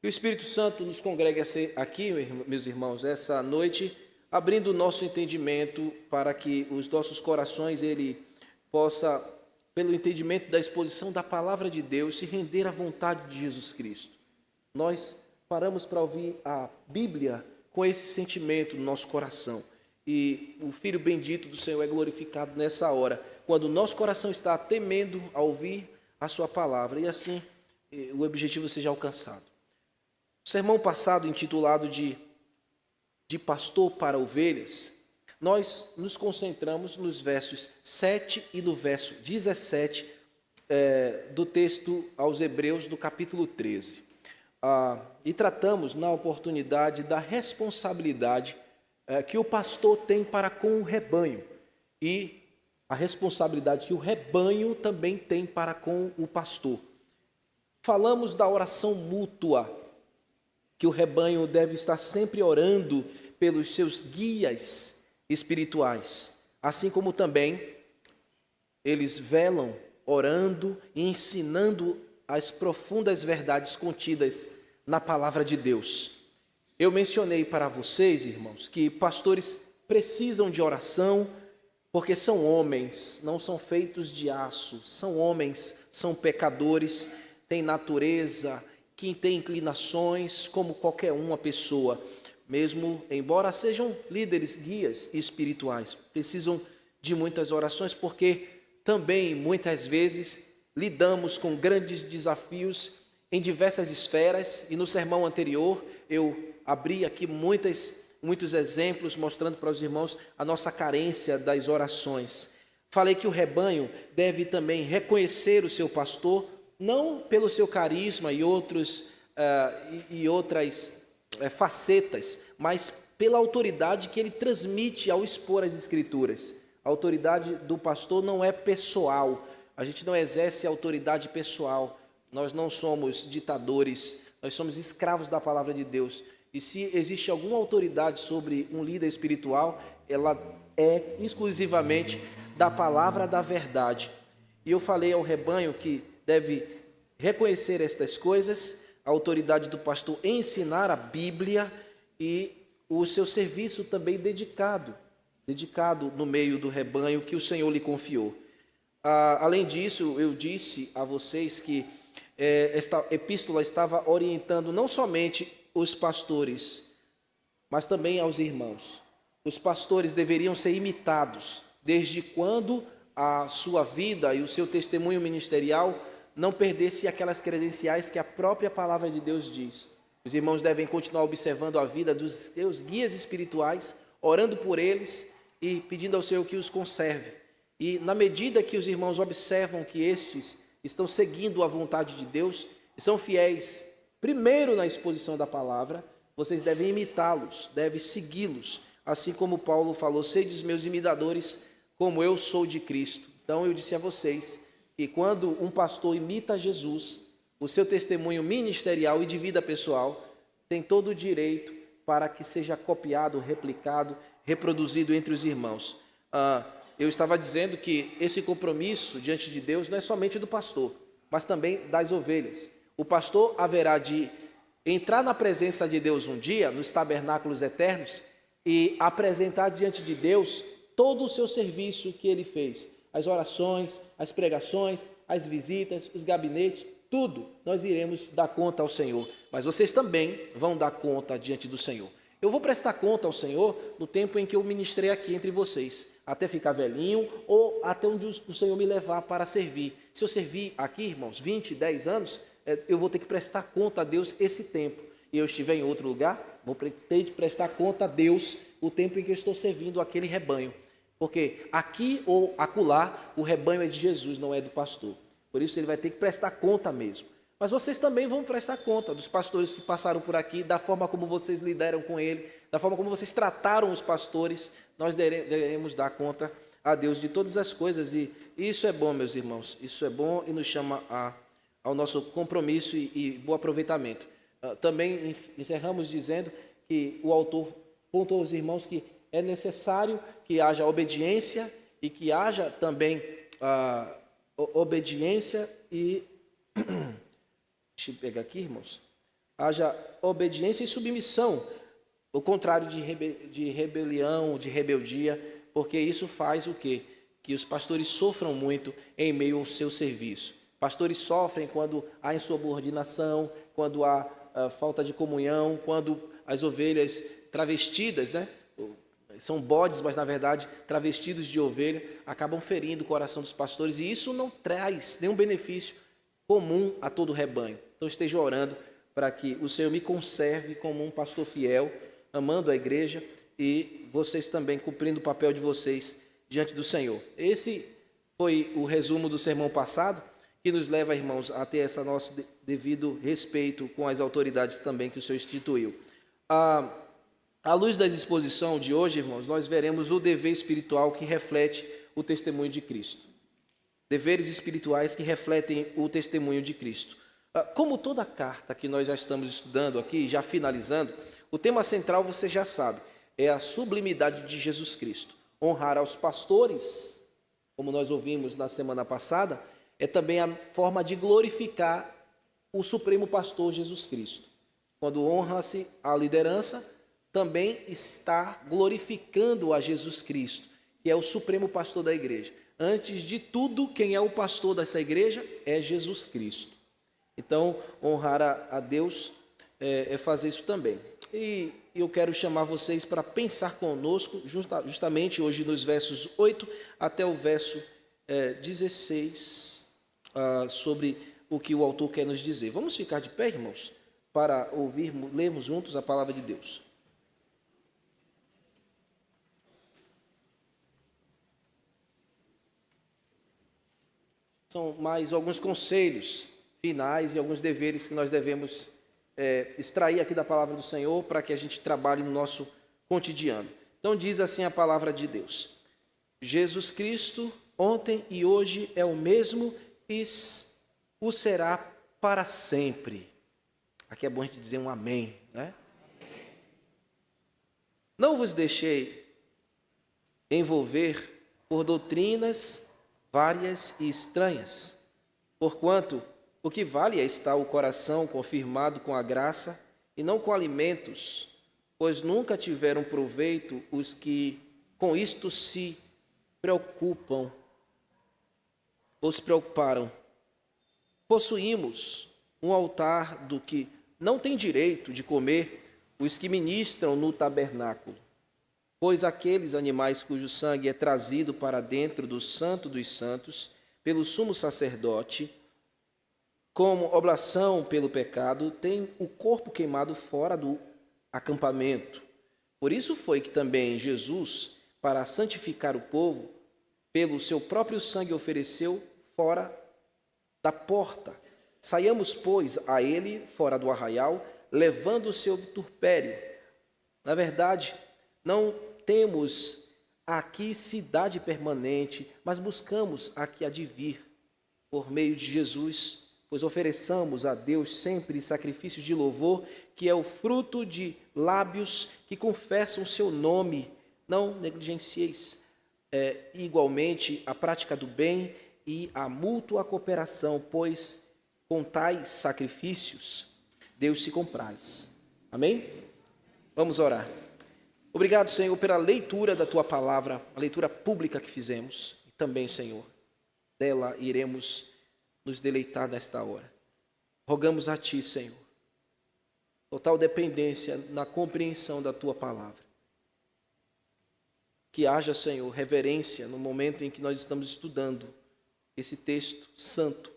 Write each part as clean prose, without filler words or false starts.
Que o Espírito Santo nos congregue aqui, meus irmãos, essa noite, abrindo o nosso entendimento para que os nossos corações, ele possa, pelo entendimento da exposição da palavra de Deus, se render à vontade de Jesus Cristo. Nós paramos para ouvir a Bíblia com esse sentimento no nosso coração. E o Filho bendito do Senhor é glorificado nessa hora, quando o nosso coração está temendo a ouvir a sua palavra, e assim o objetivo seja alcançado. O sermão passado, intitulado de Pastor para Ovelhas, nós nos concentramos nos versos 7 e no verso 17 do texto aos Hebreus, do capítulo 13. E tratamos, na oportunidade, da responsabilidade que o pastor tem para com o rebanho e a responsabilidade que o rebanho também tem para com o pastor. Falamos da oração mútua, que o rebanho deve estar sempre orando pelos seus guias espirituais, assim como também eles velam, orando e ensinando as profundas verdades contidas na palavra de Deus. Eu mencionei para vocês, irmãos, que pastores precisam de oração, porque são homens, não são feitos de aço, são homens, são pecadores, têm natureza, que tem inclinações como qualquer uma pessoa, mesmo embora sejam líderes, guias espirituais, precisam de muitas orações, porque também muitas vezes lidamos com grandes desafios em diversas esferas, e no sermão anterior eu abri aqui muitos exemplos mostrando para os irmãos a nossa carência das orações. Falei que o rebanho deve também reconhecer o seu pastor, não pelo seu carisma e outras facetas, mas pela autoridade que ele transmite ao expor as Escrituras. A autoridade do pastor não é pessoal, a gente não exerce autoridade pessoal, nós não somos ditadores, nós somos escravos da palavra de Deus. E se existe alguma autoridade sobre um líder espiritual, ela é exclusivamente da palavra da verdade. E eu falei ao rebanho que deve reconhecer estas coisas, a autoridade do pastor ensinar a Bíblia e o seu serviço também dedicado no meio do rebanho que o Senhor lhe confiou. Além disso, eu disse a vocês que esta epístola estava orientando não somente os pastores, mas também aos irmãos. Os pastores deveriam ser imitados, desde quando a sua vida e o seu testemunho ministerial não perdesse aquelas credenciais que a própria palavra de Deus diz. Os irmãos devem continuar observando a vida dos seus guias espirituais, orando por eles e pedindo ao Senhor que os conserve. E na medida que os irmãos observam que estes estão seguindo a vontade de Deus e são fiéis, primeiro na exposição da palavra, vocês devem imitá-los, devem segui-los, assim como Paulo falou: sedes meus imitadores, como eu sou de Cristo. Então eu disse a vocês que quando um pastor imita Jesus, o seu testemunho ministerial e de vida pessoal tem todo o direito para que seja copiado, replicado, reproduzido entre os irmãos. Eu estava dizendo que esse compromisso diante de Deus não é somente do pastor, mas também das ovelhas. O pastor haverá de entrar na presença de Deus um dia, nos tabernáculos eternos, e apresentar diante de Deus todo o seu serviço que ele fez. As orações, as pregações, as visitas, os gabinetes, tudo nós iremos dar conta ao Senhor. Mas vocês também vão dar conta diante do Senhor. Eu vou prestar conta ao Senhor no tempo em que eu ministrei aqui entre vocês, até ficar velhinho ou até onde o Senhor me levar para servir. Se eu servir aqui, irmãos, 20, 10 anos, eu vou ter que prestar conta a Deus esse tempo. E eu estiver em outro lugar, vou ter de prestar conta a Deus o tempo em que eu estou servindo aquele rebanho. Porque aqui ou acolá, o rebanho é de Jesus, não é do pastor. Por isso ele vai ter que prestar conta mesmo. Mas vocês também vão prestar conta dos pastores que passaram por aqui, da forma como vocês lidaram com ele, da forma como vocês trataram os pastores. Nós devemos dar conta a Deus de todas as coisas. E isso é bom, meus irmãos. Isso é bom e nos chama ao nosso compromisso e bom aproveitamento. Também encerramos dizendo que o autor pontuou aos irmãos que é necessário que haja obediência e que haja também obediência e... Deixa eu pegar aqui, irmãos. haja obediência e submissão, o contrário de rebelião, de rebeldia, porque isso faz o quê? Que os pastores sofram muito em meio ao seu serviço. Pastores sofrem quando há insubordinação, quando há falta de comunhão, quando as ovelhas travestidas, né? São bodes, mas na verdade travestidos de ovelha, acabam ferindo o coração dos pastores, e isso não traz nenhum benefício comum a todo o rebanho. Então esteja orando para que o Senhor me conserve como um pastor fiel, amando a igreja, e vocês também cumprindo o papel de vocês diante do Senhor. Esse foi o resumo do sermão passado, que nos leva, irmãos, a ter esse nosso devido respeito com as autoridades também que o Senhor instituiu. À luz da exposição de hoje, irmãos, nós veremos o dever espiritual que reflete o testemunho de Cristo. Deveres espirituais que refletem o testemunho de Cristo. Como toda carta que nós já estamos estudando aqui, já finalizando, o tema central você já sabe, é a sublimidade de Jesus Cristo. Honrar aos pastores, como nós ouvimos na semana passada, é também a forma de glorificar o Supremo Pastor Jesus Cristo. Quando honra-se a liderança, também está glorificando a Jesus Cristo, que é o Supremo Pastor da igreja. Antes de tudo, quem é o pastor dessa igreja é Jesus Cristo. Então, honrar a Deus é fazer isso também. E eu quero chamar vocês para pensar conosco, justamente hoje nos versos 8 até o verso 16, sobre o que o autor quer nos dizer. Vamos ficar de pé, irmãos, para lermos juntos a palavra de Deus. São mais alguns conselhos finais e alguns deveres que nós devemos extrair aqui da palavra do Senhor para que a gente trabalhe no nosso cotidiano. Então diz assim a palavra de Deus: Jesus Cristo ontem e hoje é o mesmo e o será para sempre. Aqui é bom a gente dizer um amém, né? Não vos deixei envolver por doutrinas várias e estranhas, porquanto o que vale é estar o coração confirmado com a graça e não com alimentos, pois nunca tiveram proveito os que com isto se preocupam ou se preocuparam. Possuímos um altar do que não tem direito de comer os que ministram no tabernáculo, pois aqueles animais cujo sangue é trazido para dentro do Santo dos Santos pelo sumo sacerdote, como oblação pelo pecado, têm o corpo queimado fora do acampamento. Por isso foi que também Jesus, para santificar o povo, pelo seu próprio sangue ofereceu fora da porta. Saiamos, pois, a ele fora do arraial, levando o seu vitupério. Na verdade, não temos aqui cidade permanente, mas buscamos a que há de vir, por meio de Jesus, pois ofereçamos a Deus sempre sacrifícios de louvor, que é o fruto de lábios que confessam o seu nome. Não negligencieis igualmente a prática do bem e a mútua cooperação, pois com tais sacrifícios Deus se compraz. Amém? Vamos orar. Obrigado, Senhor, pela leitura da Tua palavra, a leitura pública que fizemos. E também, Senhor, dela iremos nos deleitar nesta hora. Rogamos a Ti, Senhor, total dependência na compreensão da Tua palavra. Que haja, Senhor, reverência no momento em que nós estamos estudando esse texto santo.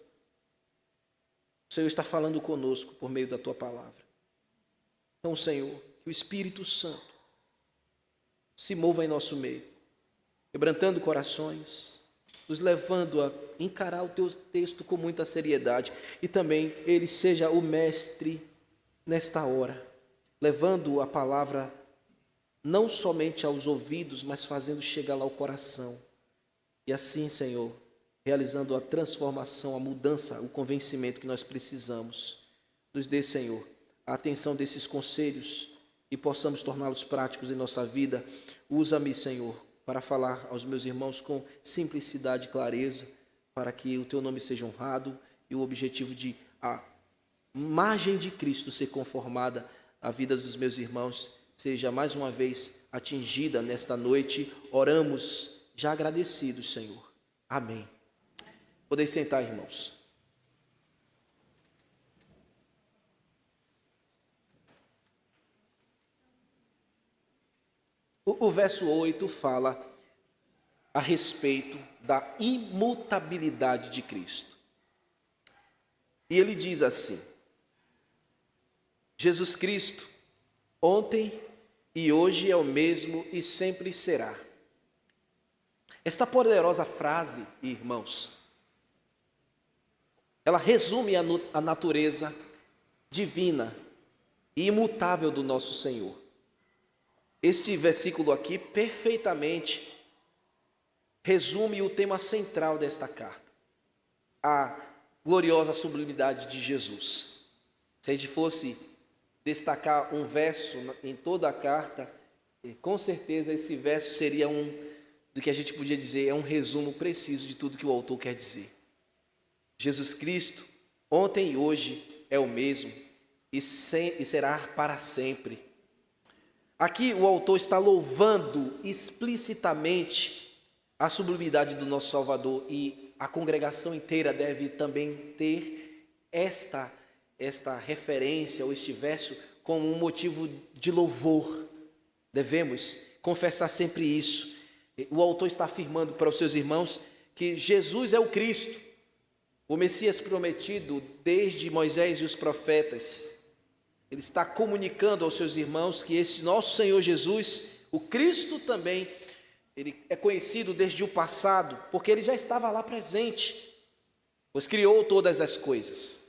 O Senhor está falando conosco por meio da Tua palavra. Então, Senhor, que o Espírito Santo se mova em nosso meio, quebrantando corações, nos levando a encarar o Teu texto com muita seriedade, e também Ele seja o mestre nesta hora, levando a palavra não somente aos ouvidos, mas fazendo chegar lá ao coração. E assim, Senhor, realizando a transformação, a mudança, o convencimento que nós precisamos. Nos dê, Senhor, a atenção desses conselhos e possamos torná-los práticos em nossa vida. Usa-me, Senhor, para falar aos meus irmãos com simplicidade e clareza, para que o Teu nome seja honrado e o objetivo de imagem de Cristo ser conformada à vida dos meus irmãos, seja mais uma vez atingida nesta noite. Oramos já agradecidos, Senhor. Amém. Podeis sentar, irmãos. O verso 8 fala a respeito da imutabilidade de Cristo. E ele diz assim: Jesus Cristo, ontem e hoje é o mesmo e sempre será. Esta poderosa frase, irmãos, ela resume a natureza divina e imutável do nosso Senhor. Este versículo aqui perfeitamente resume o tema central desta carta, a gloriosa sublimidade de Jesus. Se a gente fosse destacar um verso em toda a carta, com certeza esse verso seria do que a gente podia dizer, é um resumo preciso de tudo que o autor quer dizer. Jesus Cristo, ontem e hoje é o mesmo e será para sempre. Aqui o autor está louvando explicitamente a sublimidade do nosso Salvador, e a congregação inteira deve também ter esta referência ou este verso como um motivo de louvor. Devemos confessar sempre isso. O autor está afirmando para os seus irmãos que Jesus é o Cristo, o Messias prometido desde Moisés e os profetas. Ele está comunicando aos seus irmãos que esse nosso Senhor Jesus, o Cristo também, ele é conhecido desde o passado, porque ele já estava lá presente, pois criou todas as coisas.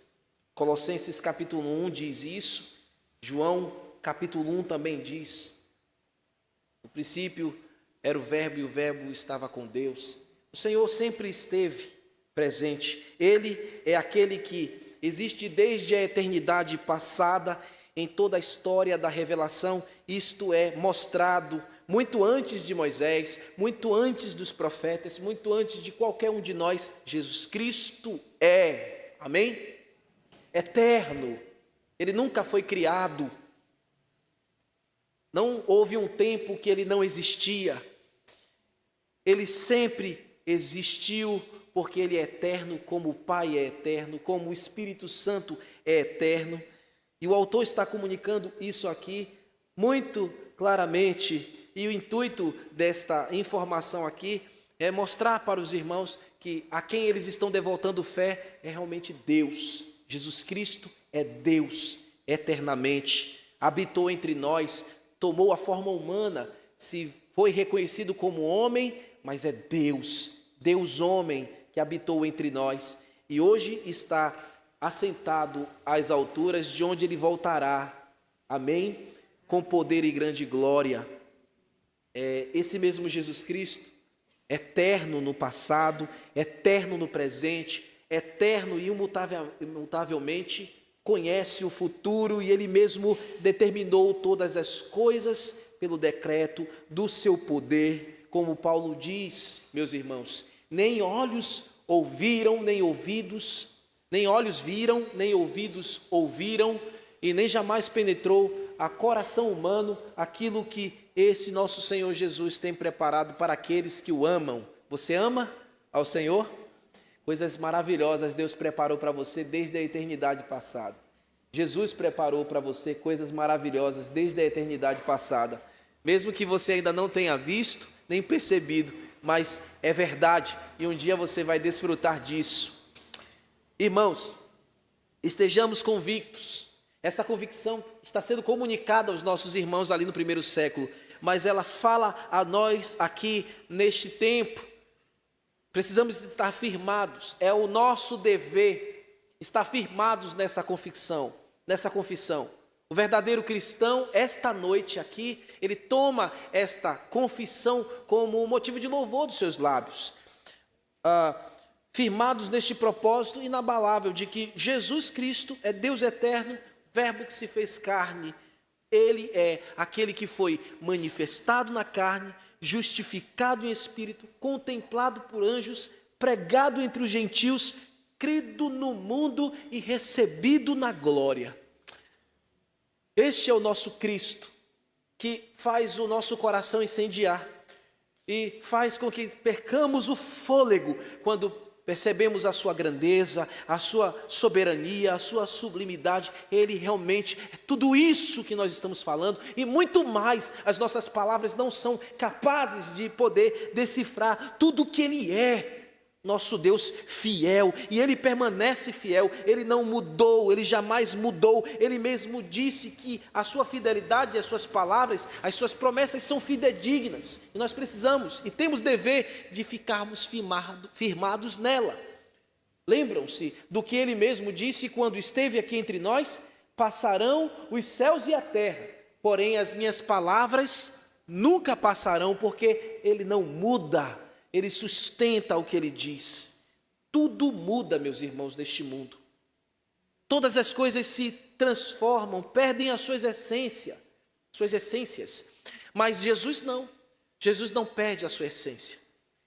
Colossenses capítulo 1 diz isso, João capítulo 1 também diz: no princípio era o Verbo e o Verbo estava com Deus. O Senhor sempre esteve presente. Ele é aquele que existe desde a eternidade passada, em toda a história da revelação. Isto é mostrado muito antes de Moisés, muito antes dos profetas, muito antes de qualquer um de nós. Jesus Cristo é, amém? Eterno. Ele nunca foi criado. Não houve um tempo que ele não existia. Ele sempre existiu, porque ele é eterno, como o Pai é eterno, como o Espírito Santo é eterno. E o autor está comunicando isso aqui muito claramente, e o intuito desta informação aqui é mostrar para os irmãos que a quem eles estão devotando fé é realmente Deus. Jesus Cristo é Deus eternamente, habitou entre nós, tomou a forma humana, se foi reconhecido como homem, mas é Deus, Deus homem, que habitou entre nós, e hoje está assentado às alturas, de onde ele voltará, amém? Com poder e grande glória. Esse mesmo Jesus Cristo, eterno no passado, eterno no presente, eterno e imutavelmente, conhece o futuro, e ele mesmo determinou todas as coisas pelo decreto do seu poder, como Paulo diz, meus irmãos: nem olhos ouviram, nem ouvidos, nem olhos viram, nem ouvidos ouviram, e nem jamais penetrou a coração humano aquilo que esse nosso Senhor Jesus tem preparado para aqueles que o amam. Você ama ao Senhor? Coisas maravilhosas Deus preparou para você desde a eternidade passada. Jesus preparou para você coisas maravilhosas desde a eternidade passada, mesmo que você ainda não tenha visto nem percebido, mas é verdade, e um dia você vai desfrutar disso. Irmãos, estejamos convictos. Essa convicção está sendo comunicada aos nossos irmãos ali no primeiro século, mas ela fala a nós aqui neste tempo. Precisamos estar firmados, é o nosso dever estar firmados nessa confissão. O verdadeiro cristão, esta noite aqui, ele toma esta confissão como um motivo de louvor dos seus lábios, firmados neste propósito inabalável de que Jesus Cristo é Deus eterno, Verbo que se fez carne. Ele é aquele que foi manifestado na carne, justificado em espírito, contemplado por anjos, pregado entre os gentios, crido no mundo e recebido na glória. Este é o nosso Cristo, que faz o nosso coração incendiar e faz com que percamos o fôlego quando percebemos a sua grandeza, a sua soberania, a sua sublimidade. Ele realmente é tudo isso que nós estamos falando e muito mais. As nossas palavras não são capazes de poder decifrar tudo o que Ele é. Nosso Deus fiel, e Ele permanece fiel, Ele não mudou, Ele jamais mudou. Ele mesmo disse que a sua fidelidade, as suas palavras, as suas promessas são fidedignas, e nós precisamos e temos dever de ficarmos firmados nela. Lembram-se do que Ele mesmo disse quando esteve aqui entre nós? Passarão os céus e a terra, porém as minhas palavras nunca passarão, porque Ele não muda. Ele sustenta o que Ele diz. Tudo muda, meus irmãos, neste mundo. Todas as coisas se transformam, perdem as suas essências. Mas Jesus não perde a sua essência.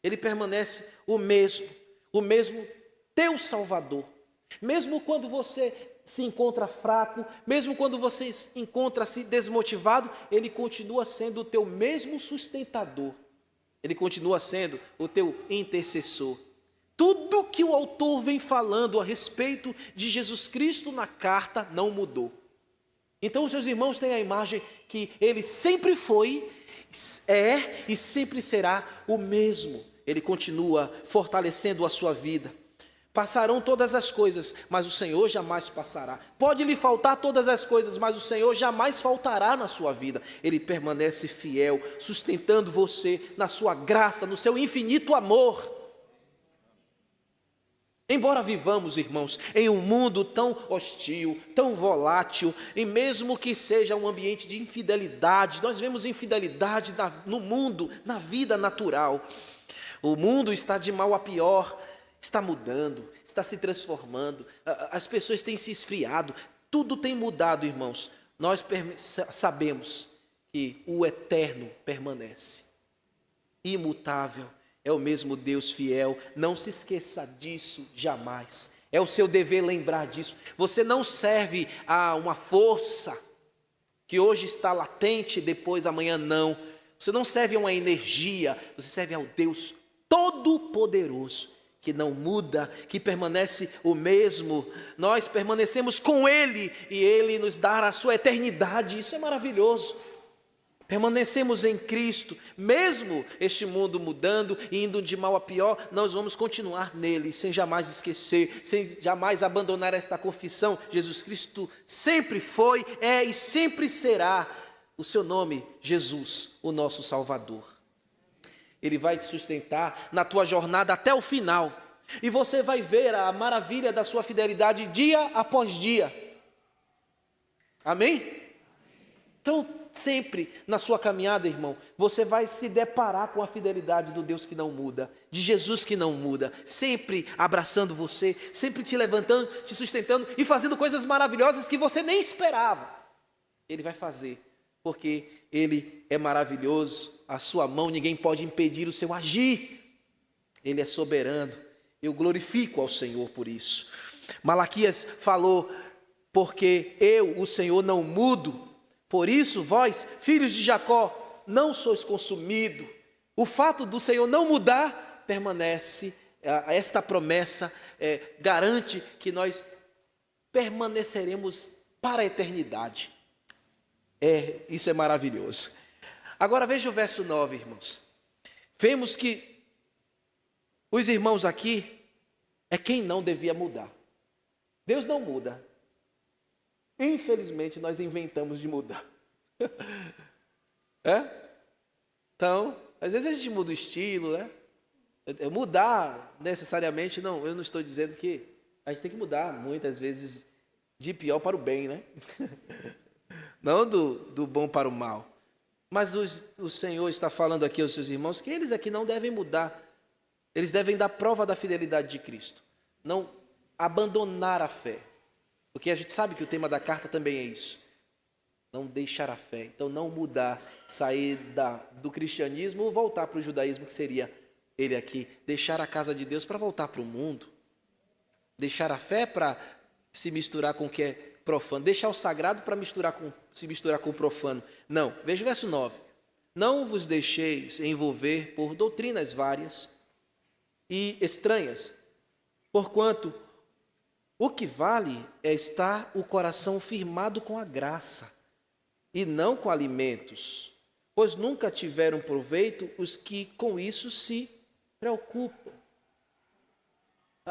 Ele permanece o mesmo teu Salvador. Mesmo quando você se encontra fraco, mesmo quando você encontra-se desmotivado, Ele continua sendo o teu mesmo sustentador. Ele continua sendo o teu intercessor. Tudo que o autor vem falando a respeito de Jesus Cristo na carta não mudou. Então os seus irmãos têm a imagem que Ele sempre foi, é e sempre será o mesmo. Ele continua fortalecendo a sua vida. Passarão todas as coisas, mas o Senhor jamais passará. Pode lhe faltar todas as coisas, mas o Senhor jamais faltará na sua vida. Ele permanece fiel, sustentando você na sua graça, no seu infinito amor. Embora vivamos, irmãos, em um mundo tão hostil, tão volátil, e mesmo que seja um ambiente de infidelidade, nós vemos infidelidade no mundo, na vida natural. O mundo está de mal a pior. Está mudando, está se transformando, as pessoas têm se esfriado, tudo tem mudado, irmãos. Nós sabemos que o eterno permanece, imutável, é o mesmo Deus fiel. Não se esqueça disso jamais, é o seu dever lembrar disso. Você não serve a uma força que hoje está latente, depois amanhã não. Você não serve a uma energia, você serve ao Deus Todo-Poderoso, que não muda, que permanece o mesmo. Nós permanecemos com Ele e Ele nos dá a sua eternidade. Isso é maravilhoso. Permanecemos em Cristo, mesmo este mundo mudando e indo de mal a pior, nós vamos continuar nele, sem jamais esquecer, sem jamais abandonar esta confissão. Jesus Cristo sempre foi, é e sempre será o seu nome, Jesus, o nosso Salvador. Ele vai te sustentar na tua jornada até o final. E você vai ver a maravilha da sua fidelidade dia após dia. Amém? Então, sempre na sua caminhada, irmão, você vai se deparar com a fidelidade do Deus que não muda, de Jesus que não muda, sempre abraçando você, sempre te levantando, te sustentando e fazendo coisas maravilhosas que você nem esperava. Ele vai fazer, porque Ele é maravilhoso. A sua mão ninguém pode impedir o seu agir. Ele é soberano. Eu glorifico ao Senhor por isso. Malaquias falou: porque eu, o Senhor, não mudo. Por isso, vós, filhos de Jacó, não sois consumidos. O fato do Senhor não mudar permanece. Esta promessa garante que nós permaneceremos para a eternidade. Isso é maravilhoso. Agora veja o verso 9, irmãos. Vemos que os irmãos aqui é quem não devia mudar. Deus não muda. Infelizmente, nós inventamos de mudar. Então, às vezes a gente muda o estilo, né? Mudar necessariamente, não, eu não estou dizendo que a gente tem que mudar muitas vezes de pior para o bem, né? Não do bom para o mal. Mas o Senhor está falando aqui aos seus irmãos que eles aqui não devem mudar. Eles devem dar prova da fidelidade de Cristo. Não abandonar a fé. Porque a gente sabe que o tema da carta também é isso. Não deixar a fé. Então não mudar, sair do cristianismo ou voltar para o judaísmo, que seria ele aqui. Deixar a casa de Deus para voltar para o mundo. Deixar a fé para se misturar com o que é profano. Deixar o sagrado para se misturar com o profano. Não. Veja o verso 9. Não vos deixeis envolver por doutrinas várias e estranhas, porquanto o que vale é estar o coração firmado com a graça, e não com alimentos, pois nunca tiveram proveito os que com isso se preocupam.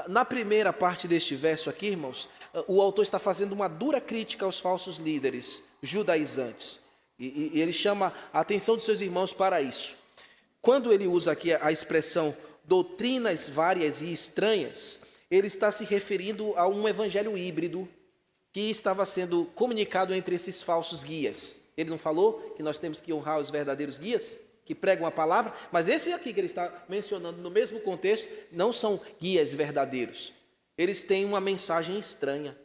Na primeira parte deste verso aqui, irmãos, o autor está fazendo uma dura crítica aos falsos líderes judaizantes. E ele chama a atenção dos seus irmãos para isso. Quando ele usa aqui a expressão doutrinas várias e estranhas, ele está se referindo a um evangelho híbrido que estava sendo comunicado entre esses falsos guias. Ele não falou que nós temos que honrar os verdadeiros guias que pregam a palavra, mas esse aqui que ele está mencionando no mesmo contexto não são guias verdadeiros. Eles têm uma mensagem estranha,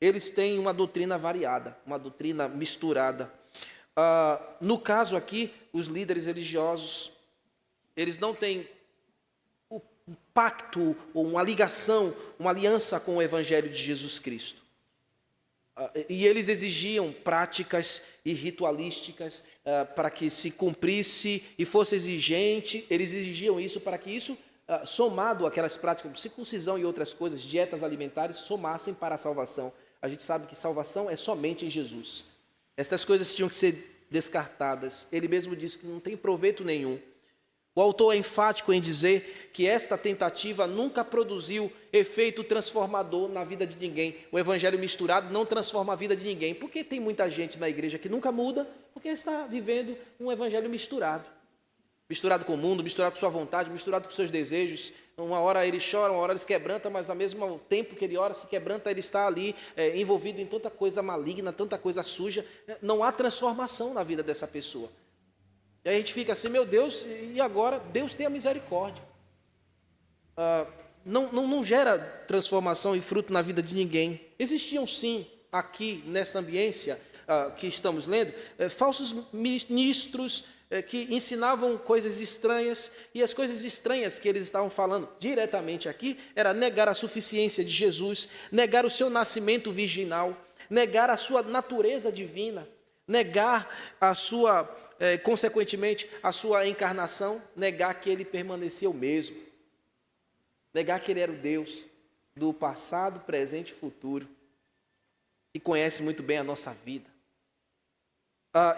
eles têm uma doutrina variada, uma doutrina misturada. No caso aqui, os líderes religiosos, eles não têm um pacto, ou uma ligação, uma aliança com o Evangelho de Jesus Cristo. E eles exigiam práticas e ritualísticas para que se cumprisse e fosse exigente. Eles exigiam isso para que isso, somado àquelas práticas, circuncisão e outras coisas, dietas alimentares, somassem para a salvação. A gente sabe que salvação é somente em Jesus. Estas coisas tinham que ser descartadas. Ele mesmo disse que não tem proveito nenhum. O autor é enfático em dizer que esta tentativa nunca produziu efeito transformador na vida de ninguém. O evangelho misturado não transforma a vida de ninguém. Por que tem muita gente na igreja que nunca muda? Porque está vivendo um evangelho misturado. Misturado com o mundo, misturado com sua vontade, misturado com seus desejos. Uma hora ele chora, uma hora ele se quebranta, mas ao mesmo tempo que ele ora, se quebranta, ele está ali envolvido em tanta coisa maligna, tanta coisa suja. Não há transformação na vida dessa pessoa. E aí a gente fica assim, meu Deus, e agora? Deus tem a misericórdia. Não gera transformação e fruto na vida de ninguém. Existiam sim, aqui nessa ambiência que estamos lendo, falsos ministros que ensinavam coisas estranhas, e as coisas estranhas que eles estavam falando diretamente aqui, era negar a suficiência de Jesus, negar o seu nascimento virginal, negar a sua natureza divina, negar a sua... consequentemente, a sua encarnação, negar que ele permaneceu o mesmo, negar que ele era o Deus do passado, presente e futuro, e conhece muito bem a nossa vida.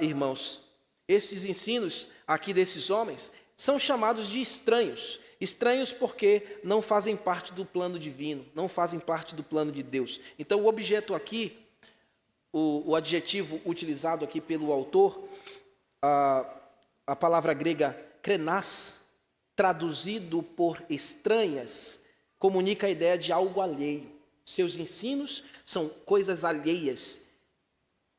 Irmãos, esses ensinos aqui desses homens são chamados de estranhos. Estranhos porque não fazem parte do plano divino, não fazem parte do plano de Deus. Então, o objeto aqui, o adjetivo utilizado aqui pelo autor, a palavra grega krenas, traduzido por estranhas, comunica a ideia de algo alheio. Seus ensinos são coisas alheias,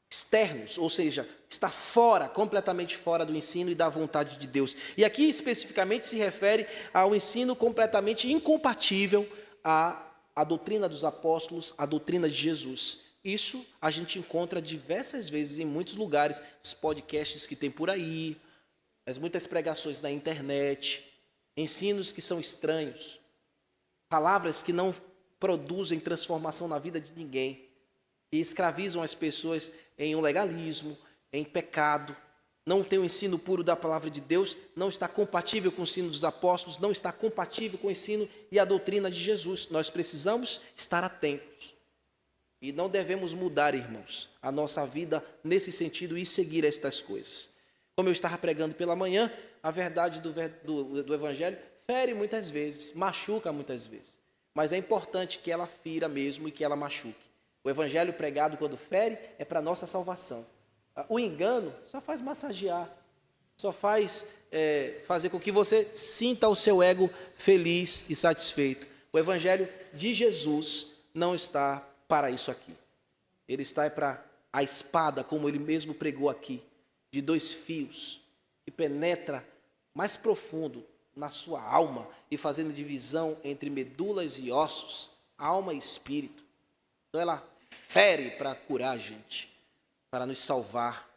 externos, ou seja, está fora, completamente fora do ensino e da vontade de Deus. E aqui especificamente se refere ao ensino completamente incompatível à doutrina dos apóstolos, à doutrina de Jesus. Isso a gente encontra diversas vezes em muitos lugares, os podcasts que tem por aí, as muitas pregações na internet, ensinos que são estranhos, palavras que não produzem transformação na vida de ninguém, e escravizam as pessoas em um legalismo, em pecado, não tem o ensino puro da palavra de Deus, não está compatível com o ensino dos apóstolos, não está compatível com o ensino e a doutrina de Jesus. Nós precisamos estar atentos. E não devemos mudar, irmãos, a nossa vida nesse sentido e seguir estas coisas. Como eu estava pregando pela manhã, a verdade do Evangelho fere muitas vezes, machuca muitas vezes. Mas é importante que ela fira mesmo e que ela machuque. O Evangelho pregado quando fere é para a nossa salvação. O engano só faz massagear, só faz fazer com que você sinta o seu ego feliz e satisfeito. O Evangelho de Jesus não está para isso aqui. Ele está para a espada, como ele mesmo pregou aqui, de 2 fios, que penetra mais profundo na sua alma e fazendo divisão entre medulas e ossos, alma e espírito. Então ela fere para curar a gente, para nos salvar.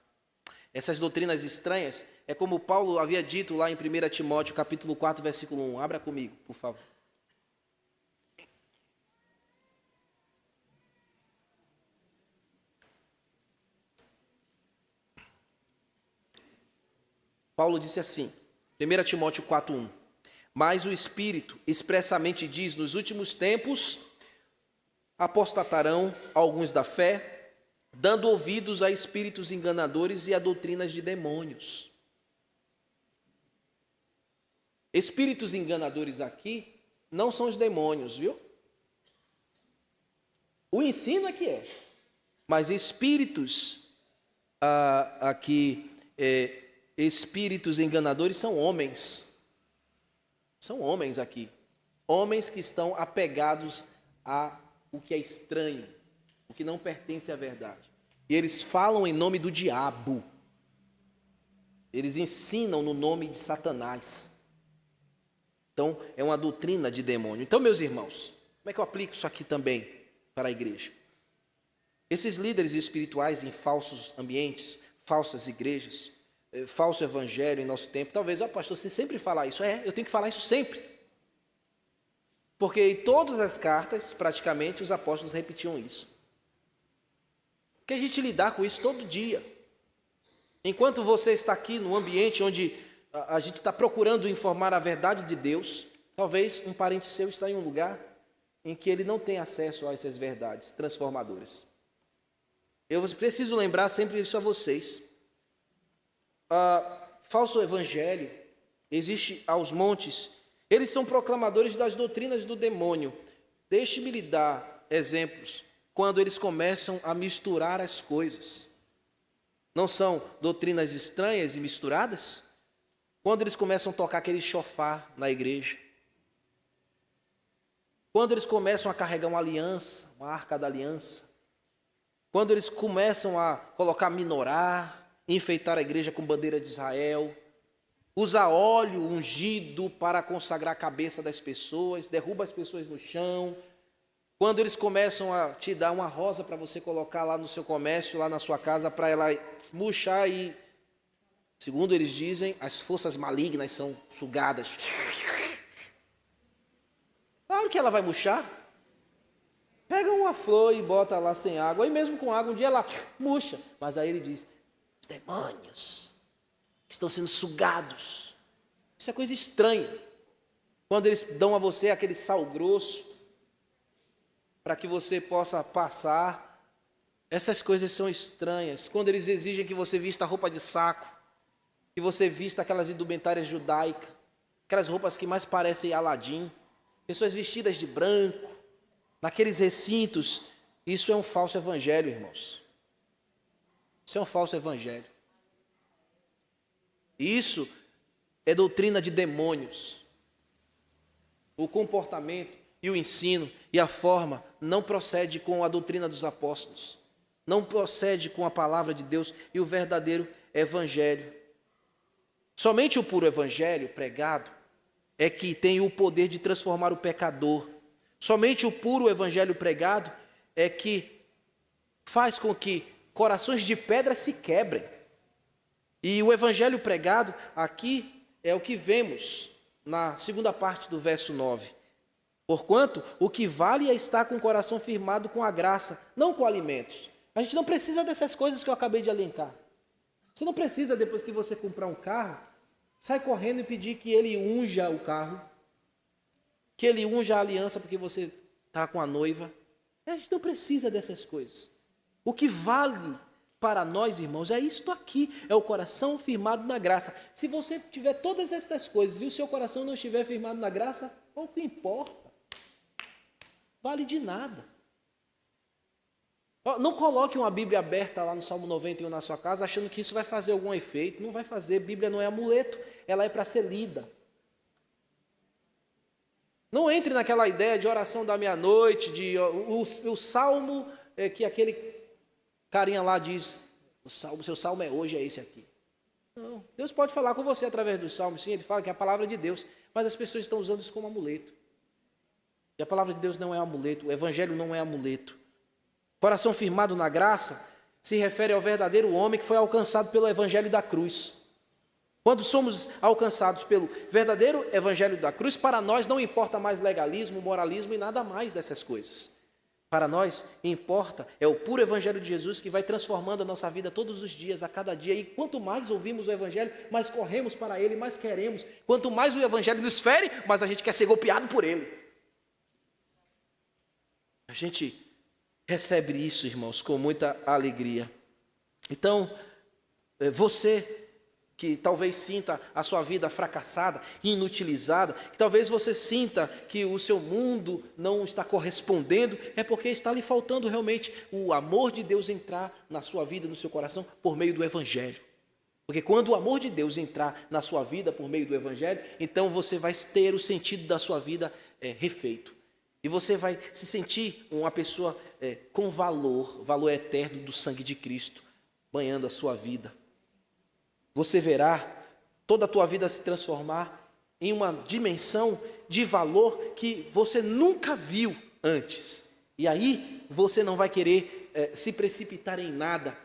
Essas doutrinas estranhas é como Paulo havia dito lá em 1 Timóteo, capítulo 4, versículo 1. Abra comigo, por favor. Paulo disse assim, 1 Timóteo 4:1, mas o Espírito expressamente diz, nos últimos tempos apostatarão alguns da fé, dando ouvidos a espíritos enganadores e a doutrinas de demônios. Espíritos enganadores aqui não são os demônios, viu? O ensino é que é, mas espíritos espíritos enganadores são homens. São homens aqui. Homens que estão apegados a o que é estranho, o que não pertence à verdade. E eles falam em nome do diabo. Eles ensinam no nome de Satanás. Então, é uma doutrina de demônio. Então, meus irmãos, como é que eu aplico isso aqui também para a igreja? Esses líderes espirituais em falsos ambientes, falsas igrejas, falso evangelho em nosso tempo, talvez, pastor, você sempre fala isso. Eu tenho que falar isso sempre. Porque em todas as cartas, praticamente, os apóstolos repetiam isso. Porque a gente lidar com isso todo dia. Enquanto você está aqui no ambiente onde a gente está procurando informar a verdade de Deus, talvez um parente seu está em um lugar em que ele não tem acesso a essas verdades transformadoras. Eu preciso lembrar sempre isso a vocês. Falso evangelho existe aos montes. Eles são proclamadores das doutrinas do demônio. Deixe-me lhe dar exemplos quando eles começam a misturar as coisas. Não são doutrinas estranhas e misturadas? Quando eles começam a tocar aquele chofar na igreja. Quando eles começam a carregar uma aliança, uma arca da aliança. Quando eles começam a colocar menorá, enfeitar a igreja com bandeira de Israel. Usa óleo ungido para consagrar a cabeça das pessoas, derruba as pessoas no chão. Quando eles começam a te dar uma rosa para você colocar lá no seu comércio, lá na sua casa, para ela murchar e, segundo eles dizem, as forças malignas são sugadas. Claro que ela vai murchar. Pega uma flor e bota lá sem água, e mesmo com água, um dia ela murcha. Mas aí ele diz, os demônios estão sendo sugados. Isso é coisa estranha. Quando eles dão a você aquele sal grosso, para que você possa passar, essas coisas são estranhas. Quando eles exigem que você vista roupa de saco, que você vista aquelas indumentárias judaicas, aquelas roupas que mais parecem Aladim, pessoas vestidas de branco, naqueles recintos, isso é um falso evangelho, irmãos. Isso é um falso evangelho. Isso é doutrina de demônios. O comportamento e o ensino e a forma não procede com a doutrina dos apóstolos. Não procede com a palavra de Deus e o verdadeiro evangelho. Somente o puro evangelho pregado é que tem o poder de transformar o pecador. Somente o puro evangelho pregado é que faz com que corações de pedra se quebrem. E o evangelho pregado aqui é o que vemos na segunda parte do verso 9. Porquanto, o que vale é estar com o coração firmado com a graça, não com alimentos. A gente não precisa dessas coisas que eu acabei de elencar. Você não precisa, depois que você comprar um carro, sai correndo e pedir que ele unja o carro, que ele unja a aliança porque você está com a noiva. A gente não precisa dessas coisas. O que vale para nós, irmãos, é isto aqui, é o coração firmado na graça. Se você tiver todas estas coisas e o seu coração não estiver firmado na graça, pouco importa. Vale de nada. Não coloque uma Bíblia aberta lá no Salmo 91 na sua casa, achando que isso vai fazer algum efeito. Não vai fazer. Bíblia não é amuleto, ela é para ser lida. Não entre naquela ideia de oração da meia-noite, o salmo que aquele carinha lá diz, o seu salmo é hoje, é esse aqui. Não, Deus pode falar com você através do salmo, sim, ele fala que é a palavra de Deus, mas as pessoas estão usando isso como amuleto. E a palavra de Deus não é amuleto, o evangelho não é amuleto. Coração firmado na graça se refere ao verdadeiro homem que foi alcançado pelo evangelho da cruz. Quando somos alcançados pelo verdadeiro evangelho da cruz, para nós não importa mais legalismo, moralismo e nada mais dessas coisas. Para nós, importa é o puro Evangelho de Jesus que vai transformando a nossa vida todos os dias, a cada dia. E quanto mais ouvimos o Evangelho, mais corremos para Ele, mais queremos. Quanto mais o Evangelho nos fere, mais a gente quer ser golpeado por Ele. A gente recebe isso, irmãos, com muita alegria. Então, você que talvez sinta a sua vida fracassada, inutilizada, que talvez você sinta que o seu mundo não está correspondendo, é porque está lhe faltando realmente o amor de Deus entrar na sua vida, no seu coração, por meio do Evangelho. Porque quando o amor de Deus entrar na sua vida por meio do Evangelho, então você vai ter o sentido da sua vida refeito. E você vai se sentir uma pessoa com valor eterno do sangue de Cristo, banhando a sua vida. Você verá toda a tua vida se transformar em uma dimensão de valor que você nunca viu antes. E aí você não vai querer se precipitar em nada.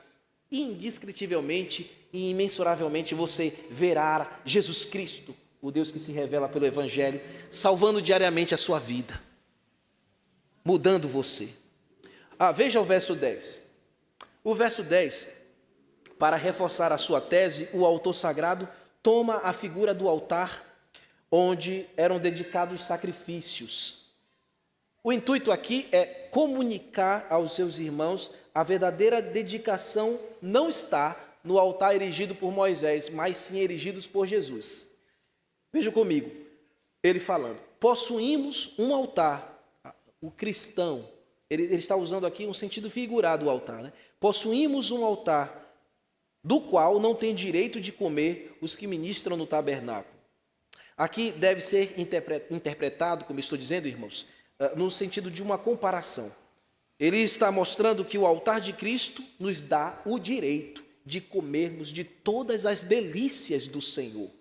Indescritivelmente e imensuravelmente você verá Jesus Cristo, o Deus que se revela pelo Evangelho, salvando diariamente a sua vida, mudando você. Veja o verso 10. O verso 10... Para reforçar a sua tese, o autor sagrado toma a figura do altar onde eram dedicados sacrifícios. O intuito aqui é comunicar aos seus irmãos a verdadeira dedicação não está no altar erigido por Moisés, mas sim erigidos por Jesus. Veja comigo, ele falando, possuímos um altar, o cristão, ele está usando aqui um sentido figurado do altar, né? Possuímos um altar do qual não tem direito de comer os que ministram no tabernáculo. Aqui deve ser interpretado, como estou dizendo, irmãos, no sentido de uma comparação. Ele está mostrando que o altar de Cristo nos dá o direito de comermos de todas as delícias do Senhor.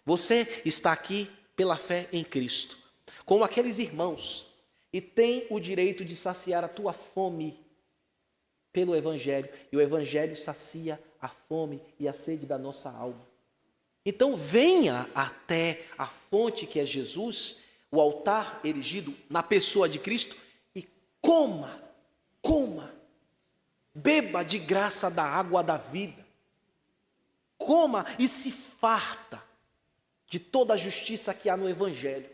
Você está aqui pela fé em Cristo, como aqueles irmãos, e tem o direito de saciar a tua fome pelo Evangelho, e o Evangelho sacia a fome e a sede da nossa alma. Então venha até a fonte que é Jesus, o altar erigido na pessoa de Cristo, e coma, beba de graça da água da vida, coma e se farta de toda a justiça que há no Evangelho.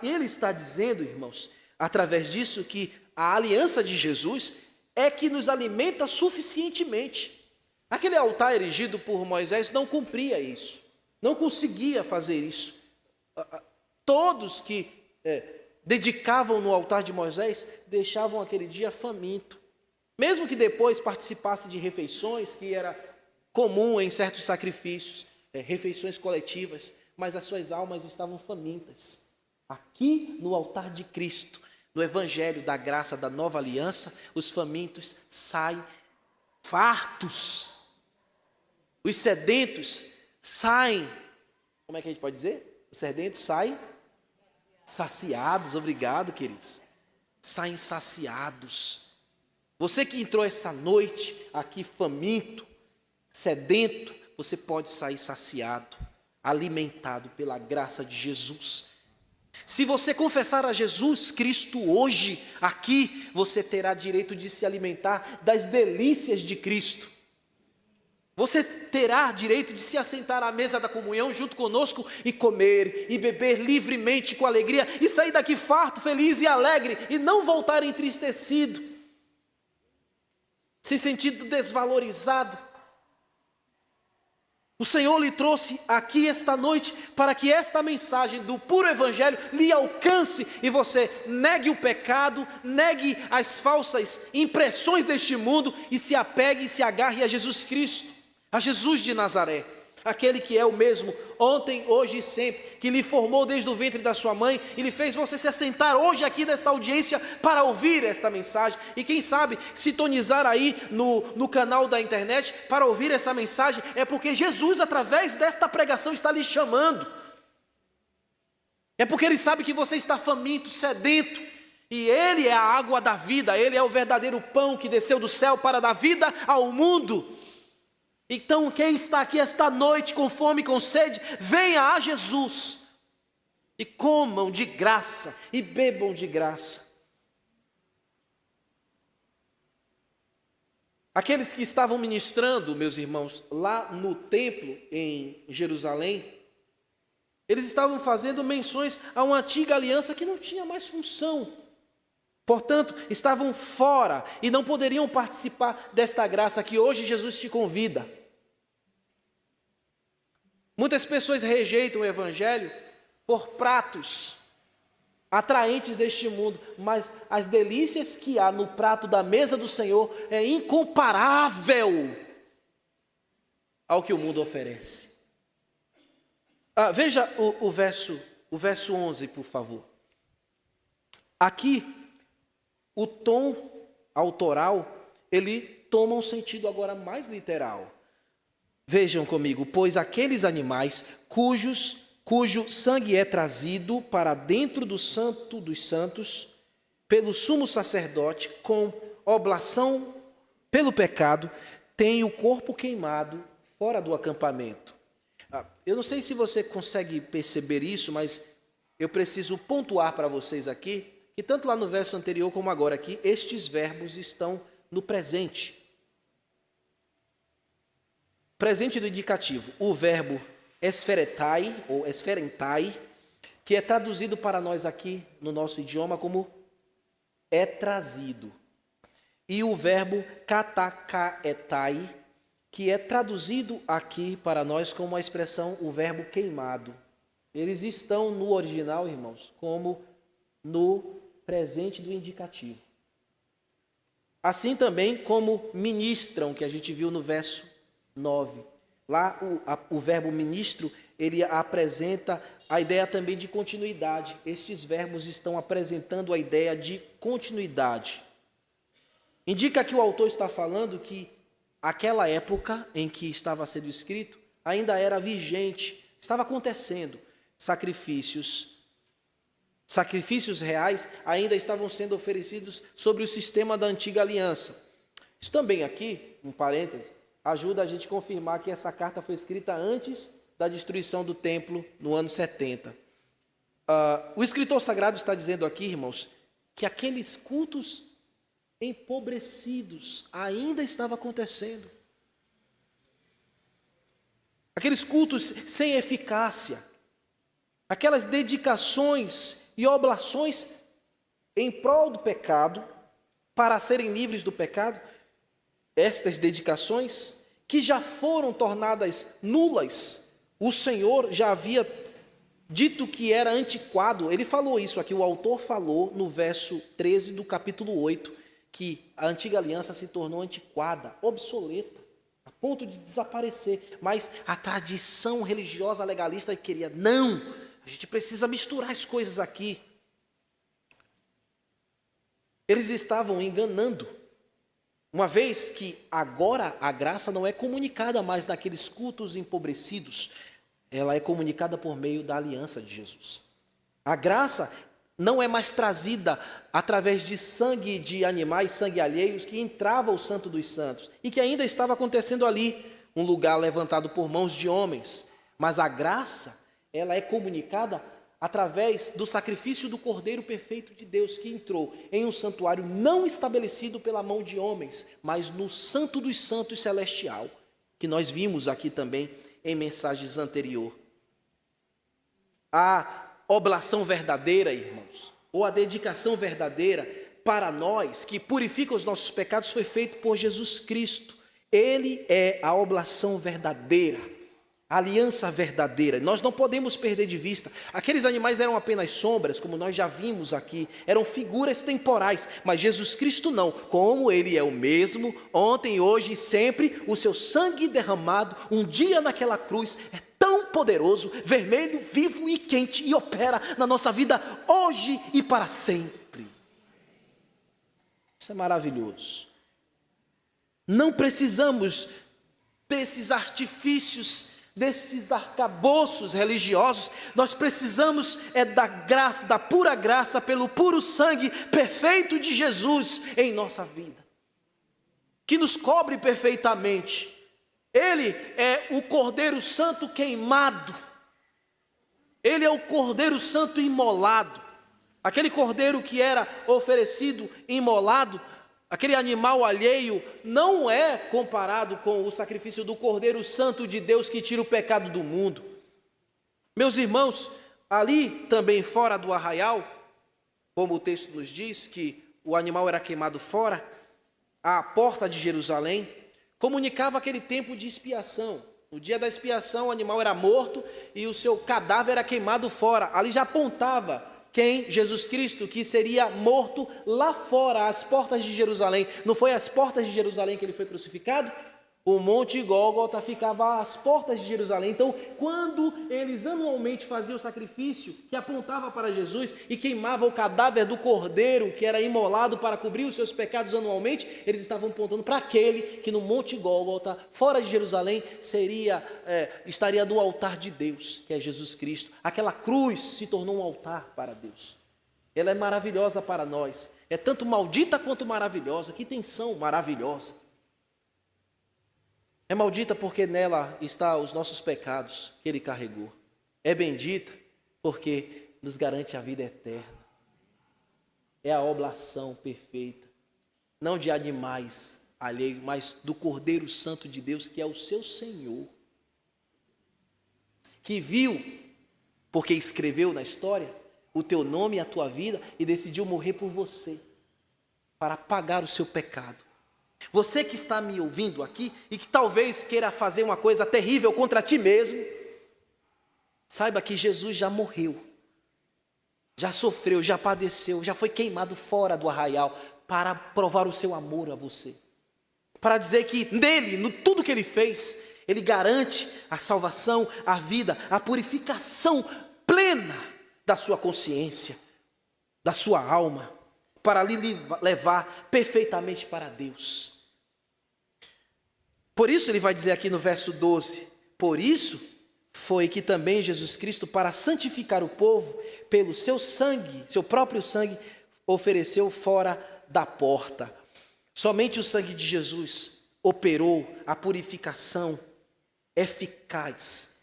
Ele está dizendo, irmãos, através disso, que a aliança de Jesus é que nos alimenta suficientemente. Aquele altar erigido por Moisés não cumpria isso, não conseguia fazer isso. Todos que dedicavam no altar de Moisés deixavam aquele dia faminto, mesmo que depois participasse de refeições, que era comum em certos sacrifícios, refeições coletivas, mas as suas almas estavam famintas. Aqui no altar de Cristo, no Evangelho da graça da nova aliança, os famintos saem fartos, os sedentos saem, como é que a gente pode dizer? Os sedentos saem saciados, obrigado, queridos, saem saciados. Você que entrou essa noite aqui faminto, sedento, você pode sair saciado, alimentado pela graça de Jesus. Se você confessar a Jesus Cristo hoje, aqui, você terá direito de se alimentar das delícias de Cristo. Você terá direito de se assentar à mesa da comunhão junto conosco e comer e beber livremente com alegria e sair daqui farto, feliz e alegre e não voltar entristecido, se sentindo desvalorizado. O Senhor lhe trouxe aqui esta noite para que esta mensagem do puro Evangelho lhe alcance e você negue o pecado, negue as falsas impressões deste mundo e se apegue e se agarre a Jesus Cristo, a Jesus de Nazaré, aquele que é o mesmo ontem, hoje e sempre, que lhe formou desde o ventre da sua mãe e lhe fez você se assentar hoje aqui nesta audiência para ouvir esta mensagem e quem sabe sintonizar aí no canal da internet para ouvir essa mensagem, é porque Jesus através desta pregação está lhe chamando, é porque Ele sabe que você está faminto, sedento, e Ele é a água da vida, Ele é o verdadeiro pão que desceu do céu para dar vida ao mundo. Então quem está aqui esta noite com fome e com sede, venha a Jesus e comam de graça e bebam de graça. Aqueles que estavam ministrando, meus irmãos, lá no templo em Jerusalém, eles estavam fazendo menções a uma antiga aliança que não tinha mais função. Portanto, estavam fora e não poderiam participar desta graça que hoje Jesus te convida. Muitas pessoas rejeitam o Evangelho por pratos atraentes deste mundo, mas as delícias que há no prato da mesa do Senhor é incomparável ao que o mundo oferece. Veja o verso 11, por favor. Aqui, o tom autoral, ele toma um sentido agora mais literal. Vejam comigo, pois aqueles animais cujo sangue é trazido para dentro do Santo dos Santos, pelo sumo sacerdote, com oblação pelo pecado, tem o corpo queimado fora do acampamento. Eu não sei se você consegue perceber isso, mas eu preciso pontuar para vocês aqui, que tanto lá no verso anterior como agora aqui, estes verbos estão no presente. Presente do indicativo, o verbo esferetai, ou esferentai, que é traduzido para nós aqui no nosso idioma como é trazido. E o verbo katakaetai, que é traduzido aqui para nós como a expressão, o verbo queimado. Eles estão no original, irmãos, como no presente do indicativo. Assim também como ministram, que a gente viu no verso 9. Lá o verbo ministro, ele apresenta a ideia também de continuidade. Estes verbos estão apresentando a ideia de continuidade. Indica que o autor está falando que aquela época em que estava sendo escrito ainda era vigente, estava acontecendo. Sacrifícios reais ainda estavam sendo oferecidos sobre o sistema da antiga aliança. Isso também aqui, um parêntese, ajuda a gente a confirmar que essa carta foi escrita antes da destruição do templo no ano 70. O escritor sagrado está dizendo aqui, irmãos, que aqueles cultos empobrecidos ainda estavam acontecendo. Aqueles cultos sem eficácia, aquelas dedicações e oblações em prol do pecado, para serem livres do pecado, estas dedicações que já foram tornadas nulas, o Senhor já havia dito que era antiquado. Ele falou isso aqui, o autor falou no verso 13 do capítulo 8, que a antiga aliança se tornou antiquada, obsoleta, a ponto de desaparecer. Mas a tradição religiosa legalista queria, não, a gente precisa misturar as coisas aqui. Eles estavam enganando. Uma vez que agora a graça não é comunicada mais naqueles cultos empobrecidos, ela é comunicada por meio da aliança de Jesus. A graça não é mais trazida através de sangue de animais, sangue alheios, que entrava o Santo dos Santos, e que ainda estava acontecendo ali, um lugar levantado por mãos de homens. Mas a graça, ela é comunicada através do sacrifício do Cordeiro perfeito de Deus, que entrou em um santuário não estabelecido pela mão de homens, mas no Santo dos Santos celestial, que nós vimos aqui também em mensagens anteriores. A oblação verdadeira, irmãos, ou a dedicação verdadeira para nós, que purifica os nossos pecados, foi feito por Jesus Cristo. Ele é a oblação verdadeira, a aliança verdadeira. Nós não podemos perder de vista. Aqueles animais eram apenas sombras, como nós já vimos aqui, eram figuras temporais, mas Jesus Cristo não. Como Ele é o mesmo, ontem, hoje e sempre, o seu sangue derramado, um dia naquela cruz, é tão poderoso, vermelho, vivo e quente, e opera na nossa vida hoje e para sempre. Isso é maravilhoso. Não precisamos desses artifícios, destes arcabouços religiosos. Nós precisamos da graça, da pura graça, pelo puro sangue perfeito de Jesus em nossa vida, que nos cobre perfeitamente. Ele é o Cordeiro Santo queimado, Ele é o Cordeiro Santo imolado, aquele Cordeiro que era oferecido imolado Aquele animal alheio não é comparado com o sacrifício do Cordeiro Santo de Deus que tira o pecado do mundo. Meus irmãos, ali também fora do arraial, como o texto nos diz que o animal era queimado fora, a porta de Jerusalém, comunicava aquele tempo de expiação. No dia da expiação, o animal era morto e o seu cadáver era queimado fora. Ali já apontava quem? Jesus Cristo, que seria morto lá fora, às portas de Jerusalém. Não foi às portas de Jerusalém que ele foi crucificado? O Monte Gólgota ficava às portas de Jerusalém. Então, quando eles anualmente faziam o sacrifício que apontava para Jesus e queimava o cadáver do cordeiro que era imolado para cobrir os seus pecados anualmente, eles estavam apontando para aquele que no Monte Gólgota, fora de Jerusalém, estaria no altar de Deus, que é Jesus Cristo. Aquela cruz se tornou um altar para Deus. Ela é maravilhosa para nós. É tanto maldita quanto maravilhosa. Que tensão maravilhosa. É maldita porque nela estão os nossos pecados que Ele carregou. É bendita porque nos garante a vida eterna. É a oblação perfeita, não de animais alheios, mas do Cordeiro Santo de Deus, que é o seu Senhor, que viu, porque escreveu na história, o teu nome e a tua vida e decidiu morrer por você, para pagar o seu pecado. Você que está me ouvindo aqui e que talvez queira fazer uma coisa terrível contra ti mesmo, saiba que Jesus já morreu, já sofreu, já padeceu, já foi queimado fora do arraial para provar o seu amor a você. Para dizer que nele, no tudo que ele fez, ele garante a salvação, a vida, a purificação plena da sua consciência, da sua alma, para lhe levar perfeitamente para Deus. Por isso ele vai dizer aqui no verso 12, por isso foi que também Jesus Cristo, para santificar o povo, pelo seu sangue, seu próprio sangue, ofereceu fora da porta. Somente o sangue de Jesus operou a purificação eficaz.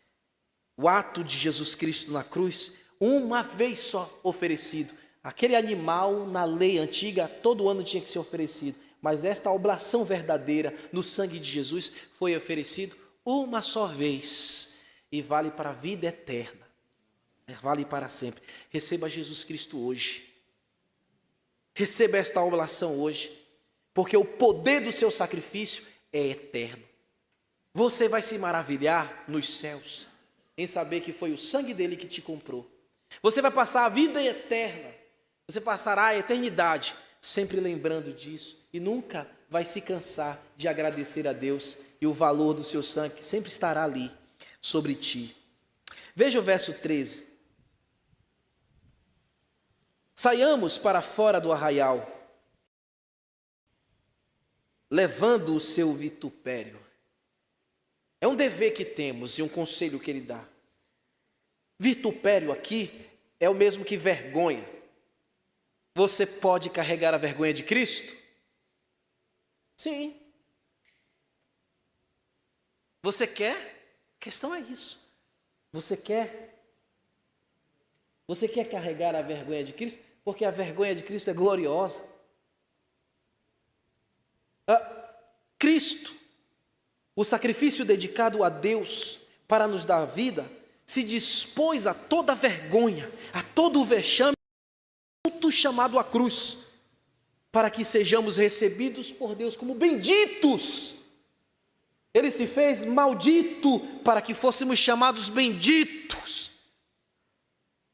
O ato de Jesus Cristo na cruz, uma vez só oferecido. Aquele animal, na lei antiga, todo ano tinha que ser oferecido. Mas esta oblação verdadeira no sangue de Jesus foi oferecido uma só vez. E vale para a vida eterna. Vale para sempre. Receba Jesus Cristo hoje. Receba esta oblação hoje. Porque o poder do seu sacrifício é eterno. Você vai se maravilhar nos céus em saber que foi o sangue dele que te comprou. Você vai passar a vida eterna. Você passará a eternidade sempre lembrando disso e nunca vai se cansar de agradecer a Deus e o valor do seu sangue que sempre estará ali sobre ti. Veja o verso 13. Saiamos para fora do arraial, levando o seu vitupério. É um dever que temos e um conselho que ele dá. Vitupério aqui é o mesmo que vergonha. Você pode carregar a vergonha de Cristo? Sim. Você quer? A questão é isso. Você quer? Você quer carregar a vergonha de Cristo? Porque a vergonha de Cristo é gloriosa. Cristo, o sacrifício dedicado a Deus para nos dar vida, se dispôs a toda vergonha, a todo o vexame, chamado a cruz, para que sejamos recebidos por Deus como benditos. Ele se fez maldito para que fôssemos chamados benditos.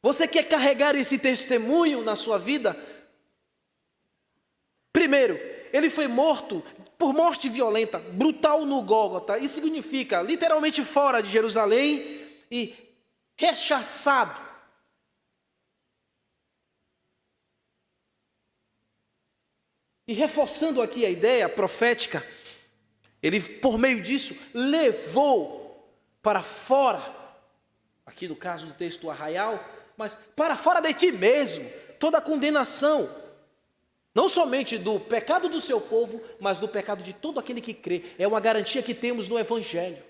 Você quer carregar esse testemunho na sua vida? Primeiro, ele foi morto por morte violenta, brutal no Gólgota. Isso significa literalmente fora de Jerusalém e rechaçado. E reforçando aqui a ideia profética, ele, por meio disso, levou para fora, aqui no caso do texto do arraial, mas para fora de ti mesmo, toda a condenação, não somente do pecado do seu povo, mas do pecado de todo aquele que crê. É uma garantia que temos no Evangelho.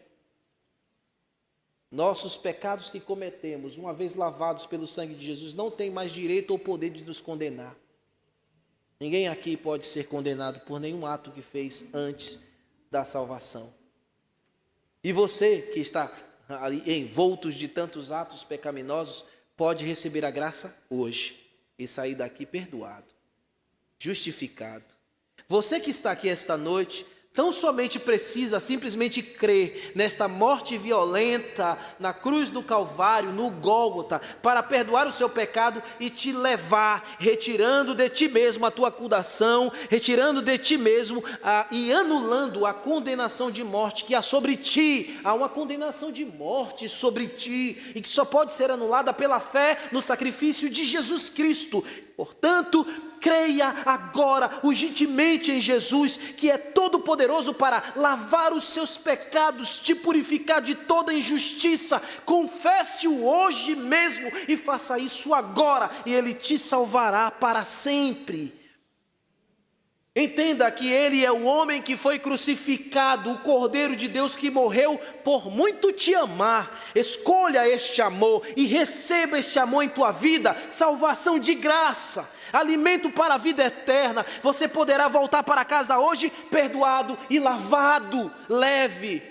Nossos pecados que cometemos, uma vez lavados pelo sangue de Jesus, não têm mais direito ou poder de nos condenar. Ninguém aqui pode ser condenado por nenhum ato que fez antes da salvação. E você que está ali envoltos de tantos atos pecaminosos, pode receber a graça hoje e sair daqui perdoado, justificado. Você que está aqui esta noite, tão somente precisa simplesmente crer nesta morte violenta na cruz do Calvário, no Gólgota, para perdoar o seu pecado e te levar, retirando de ti mesmo a tua acusação, retirando de ti mesmo e anulando a condenação de morte que há sobre ti. Há uma condenação de morte sobre ti e que só pode ser anulada pela fé no sacrifício de Jesus Cristo. Portanto, creia agora urgentemente em Jesus, que é todo poderoso para lavar os seus pecados, te purificar de toda injustiça. Confesse-o hoje mesmo e faça isso agora, e Ele te salvará para sempre. Entenda que Ele é o homem que foi crucificado, o Cordeiro de Deus que morreu por muito te amar. Escolha este amor e receba este amor em tua vida, salvação de graça, alimento para a vida eterna. Você poderá voltar para casa hoje perdoado e lavado, leve,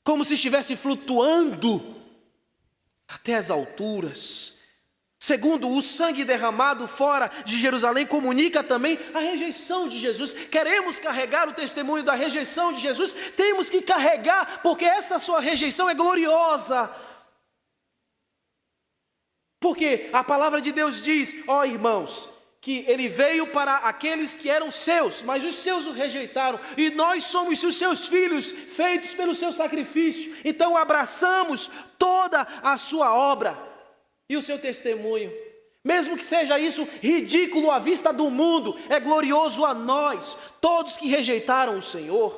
como se estivesse flutuando até as alturas. Segundo, o sangue derramado fora de Jerusalém comunica também a rejeição de Jesus. Queremos carregar o testemunho da rejeição de Jesus? Temos que carregar, porque essa sua rejeição é gloriosa. Porque a palavra de Deus diz, ó irmãos, que Ele veio para aqueles que eram seus, mas os seus o rejeitaram, e nós somos os seus filhos, feitos pelo seu sacrifício. Então abraçamos toda a sua obra e o seu testemunho, mesmo que seja isso ridículo à vista do mundo, é glorioso a nós. Todos que rejeitaram o Senhor,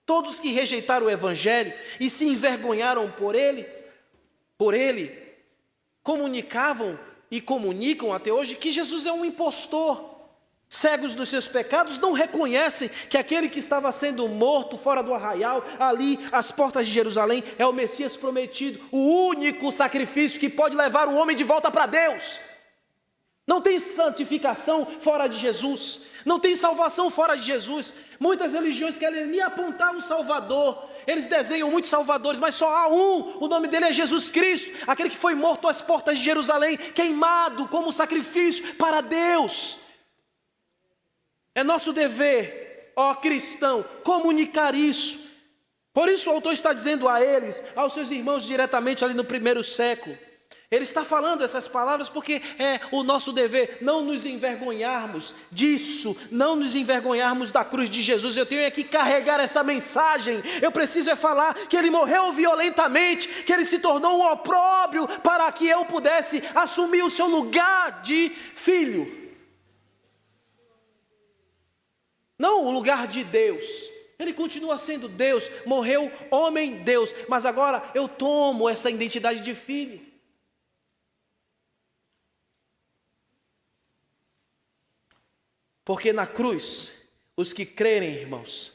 todos que rejeitaram o Evangelho e se envergonharam por Ele, comunicavam e comunicam até hoje que Jesus é um impostor. Cegos dos seus pecados, não reconhecem que aquele que estava sendo morto fora do arraial, ali às portas de Jerusalém, é o Messias prometido, o único sacrifício que pode levar o homem de volta para Deus. Não tem santificação fora de Jesus, não tem salvação fora de Jesus. Muitas religiões querem lhe apontar um Salvador, eles desenham muitos salvadores, mas só há um, o nome dele é Jesus Cristo, aquele que foi morto às portas de Jerusalém, queimado como sacrifício para Deus. É nosso dever, ó cristão, comunicar isso. Por isso o autor está dizendo a eles, aos seus irmãos diretamente ali no primeiro século. Ele está falando essas palavras porque é o nosso dever não nos envergonharmos disso, não nos envergonharmos da cruz de Jesus. Eu tenho que carregar essa mensagem. Eu preciso é falar que Ele morreu violentamente, que Ele se tornou um opróbrio para que eu pudesse assumir o seu lugar de filho. Não o lugar de Deus. Ele continua sendo Deus, morreu homem Deus, mas agora eu tomo essa identidade de filho. Porque na cruz, os que crerem, irmãos,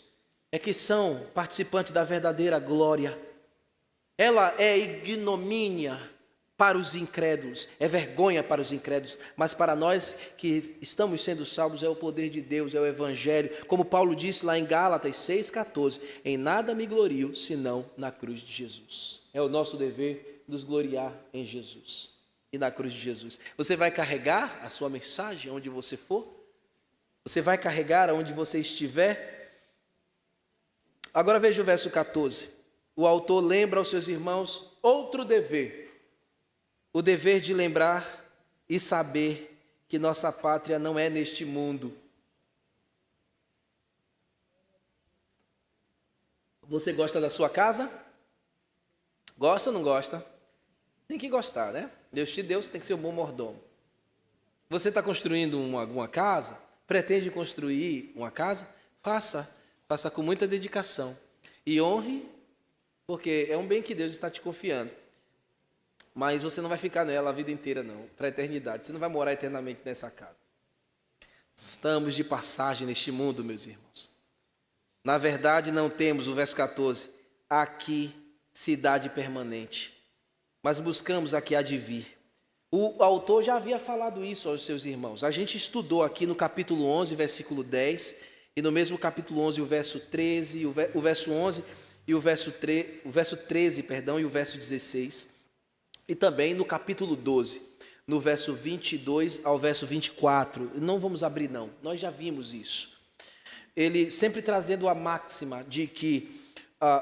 é que são participantes da verdadeira glória. Ela é ignomínia para os incrédulos, é vergonha para os incrédulos, mas para nós que estamos sendo salvos é o poder de Deus, é o Evangelho. Como Paulo disse lá em Gálatas 6,14, em nada me glorio, senão na cruz de Jesus. É o nosso dever nos gloriar em Jesus e na cruz de Jesus. Você vai carregar a sua mensagem onde você for? Você vai carregar aonde você estiver? Agora veja o verso 14. O autor lembra aos seus irmãos outro dever. O dever de lembrar e saber que nossa pátria não é neste mundo. Você gosta da sua casa? Gosta ou não gosta? Tem que gostar, né? Deus te deu, você tem que ser um bom mordomo. Você está construindo alguma casa? Pretende construir uma casa? Faça com muita dedicação. E honre, porque é um bem que Deus está te confiando. Mas você não vai ficar nela a vida inteira não, para a eternidade. Você não vai morar eternamente nessa casa. Estamos de passagem neste mundo, meus irmãos. Na verdade, não temos, o verso 14, aqui cidade permanente, mas buscamos a que há de vir. O autor já havia falado isso aos seus irmãos. A gente estudou aqui no capítulo 11, versículo 10, e no mesmo capítulo 11, o verso 13, o verso 11 e o verso 13, perdão, e o verso 16. E também no capítulo 12, no verso 22 ao verso 24. Não vamos abrir não, nós já vimos isso. Ele sempre trazendo a máxima de que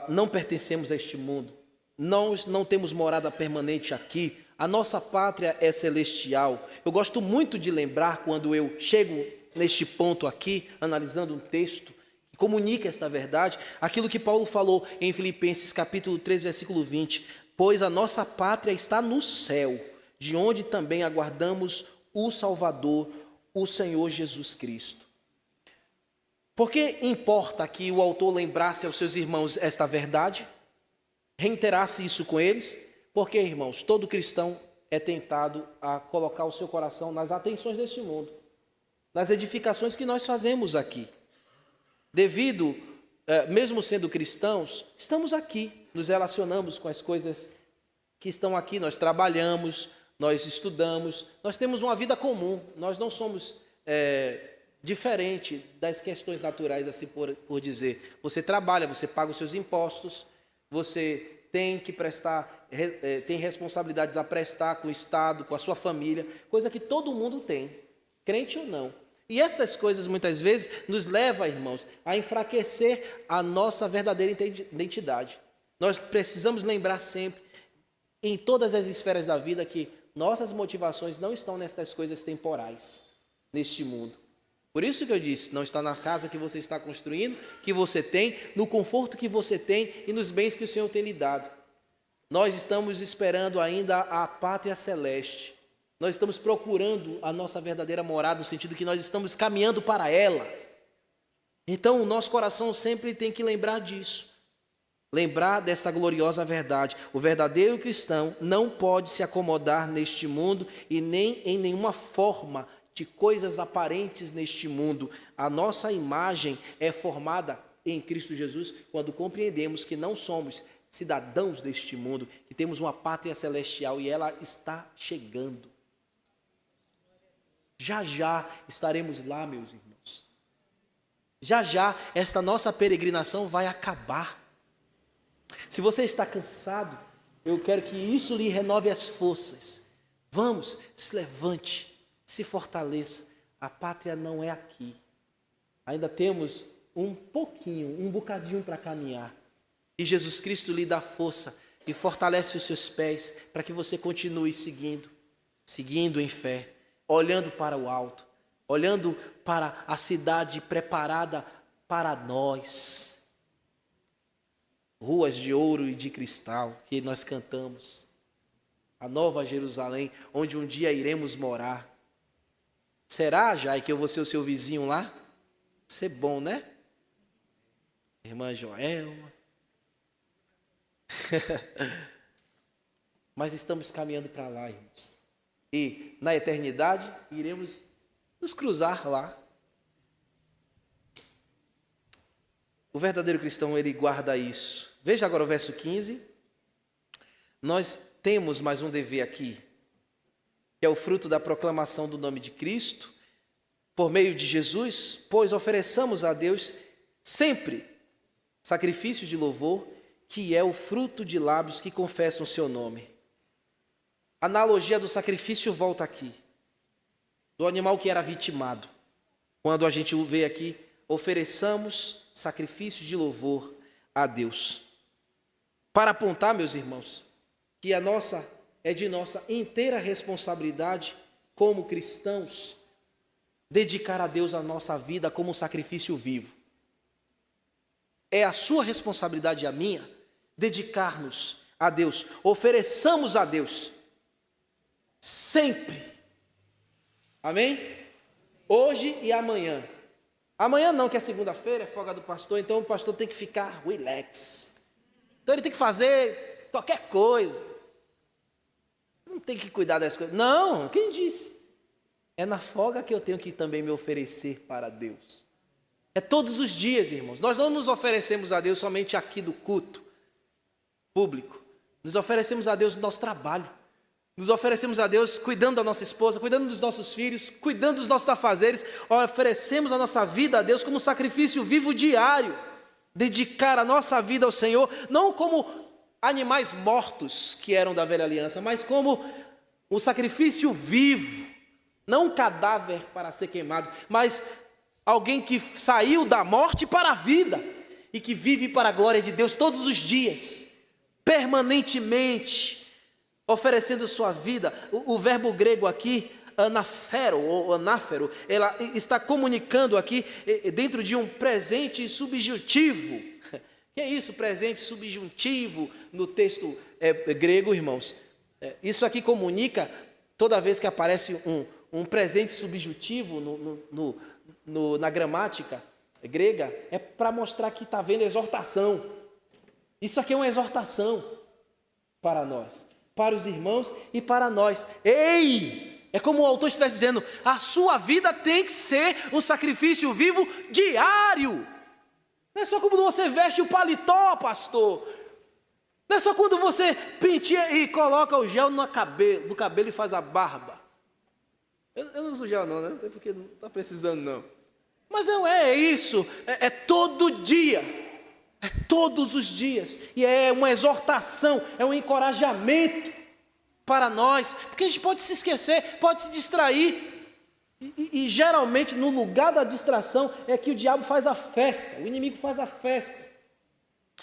não pertencemos a este mundo, nós não temos morada permanente aqui, a nossa pátria é celestial. Eu gosto muito de lembrar, quando eu chego neste ponto aqui, analisando um texto que comunica esta verdade, aquilo que Paulo falou em Filipenses capítulo 3, versículo 20, pois a nossa pátria está no céu, de onde também aguardamos o Salvador, o Senhor Jesus Cristo. Por que importa que o autor lembrasse aos seus irmãos esta verdade? Reiterasse isso com eles? Porque, irmãos, todo cristão é tentado a colocar o seu coração nas atenções deste mundo, nas edificações que nós fazemos aqui. Devido, mesmo sendo cristãos, estamos aqui, nos relacionamos com as coisas que estão aqui, nós trabalhamos, nós estudamos, nós temos uma vida comum, nós não somos diferente das questões naturais, assim por dizer. Você trabalha, você paga os seus impostos, você tem que prestar, tem responsabilidades a prestar com o Estado, com a sua família, coisa que todo mundo tem, crente ou não. E estas coisas muitas vezes nos levam, irmãos, a enfraquecer a nossa verdadeira identidade. Nós precisamos lembrar sempre, em todas as esferas da vida, que nossas motivações não estão nestas coisas temporais, neste mundo. Por isso que eu disse, não está na casa que você está construindo, que você tem, no conforto que você tem e nos bens que o Senhor tem lhe dado. Nós estamos esperando ainda a pátria celeste. Nós estamos procurando a nossa verdadeira morada, no sentido que nós estamos caminhando para ela. Então, o nosso coração sempre tem que lembrar disso. Lembrar dessa gloriosa verdade. O verdadeiro cristão não pode se acomodar neste mundo e nem em nenhuma forma de coisas aparentes neste mundo. A nossa imagem é formada em Cristo Jesus quando compreendemos que não somos cidadãos deste mundo, que temos uma pátria celestial e ela está chegando. Já já estaremos lá, meus irmãos. Já já esta nossa peregrinação vai acabar. Se você está cansado, eu quero que isso lhe renove as forças. Vamos, se levante. Se fortaleça, a pátria não é aqui. Ainda temos um bocadinho para caminhar. E Jesus Cristo lhe dá força e fortalece os seus pés para que você continue seguindo em fé, olhando para o alto, olhando para a cidade preparada para nós. Ruas de ouro e de cristal que nós cantamos. A nova Jerusalém, onde um dia iremos morar. Será, Jai, que eu vou ser o seu vizinho lá? Ser bom, né? Irmã Joelma. Mas estamos caminhando para lá, irmãos. E na eternidade iremos nos cruzar lá. O verdadeiro cristão, ele guarda isso. Veja agora o verso 15. Nós temos mais um dever aqui, que é o fruto da proclamação do nome de Cristo, por meio de Jesus, pois ofereçamos a Deus sempre sacrifício de louvor, que é o fruto de lábios que confessam o seu nome. A analogia do sacrifício volta aqui, do animal que era vitimado. Quando a gente vê aqui, ofereçamos sacrifícios de louvor a Deus. Para apontar, meus irmãos, que é de nossa inteira responsabilidade como cristãos dedicar a Deus a nossa vida como um sacrifício vivo. É a sua responsabilidade e a minha dedicar-nos a Deus, ofereçamos a Deus sempre. Amém? Hoje e amanhã. Amanhã não, que é segunda-feira, é folga do pastor, então o pastor tem que ficar relax. Então ele tem que fazer qualquer coisa. Não tem que cuidar das coisas. Não, quem disse? É na folga que eu tenho que também me oferecer para Deus. É todos os dias, irmãos. Nós não nos oferecemos a Deus somente aqui do culto público. Nos oferecemos a Deus no nosso trabalho. Nos oferecemos a Deus cuidando da nossa esposa, cuidando dos nossos filhos, cuidando dos nossos afazeres. Oferecemos a nossa vida a Deus como um sacrifício vivo diário. Dedicar a nossa vida ao Senhor, não como animais mortos que eram da velha aliança, mas como um sacrifício vivo, não um cadáver para ser queimado, mas alguém que saiu da morte para a vida e que vive para a glória de Deus todos os dias, permanentemente, oferecendo sua vida. O verbo grego aqui, anafero ou anáfero, ela está comunicando aqui dentro de um presente subjuntivo. Que é isso, presente subjuntivo no texto grego, irmãos? Isso aqui comunica, toda vez que aparece um presente subjuntivo na gramática grega, é para mostrar que está havendo exortação. Isso aqui é uma exortação para nós, para os irmãos e para nós. Ei! É como o autor está dizendo, a sua vida tem que ser um sacrifício vivo diário. Não é só quando você veste o paletó, pastor. Não é só quando você penteia e coloca o gel no cabelo e faz a barba. Eu não uso gel não, né? Não é porque não está precisando não. Mas não é isso, é todo dia. É todos os dias. E é uma exortação, é um encorajamento para nós, porque a gente pode se esquecer, pode se distrair, e geralmente no lugar da distração é que o diabo faz a festa, o inimigo faz a festa.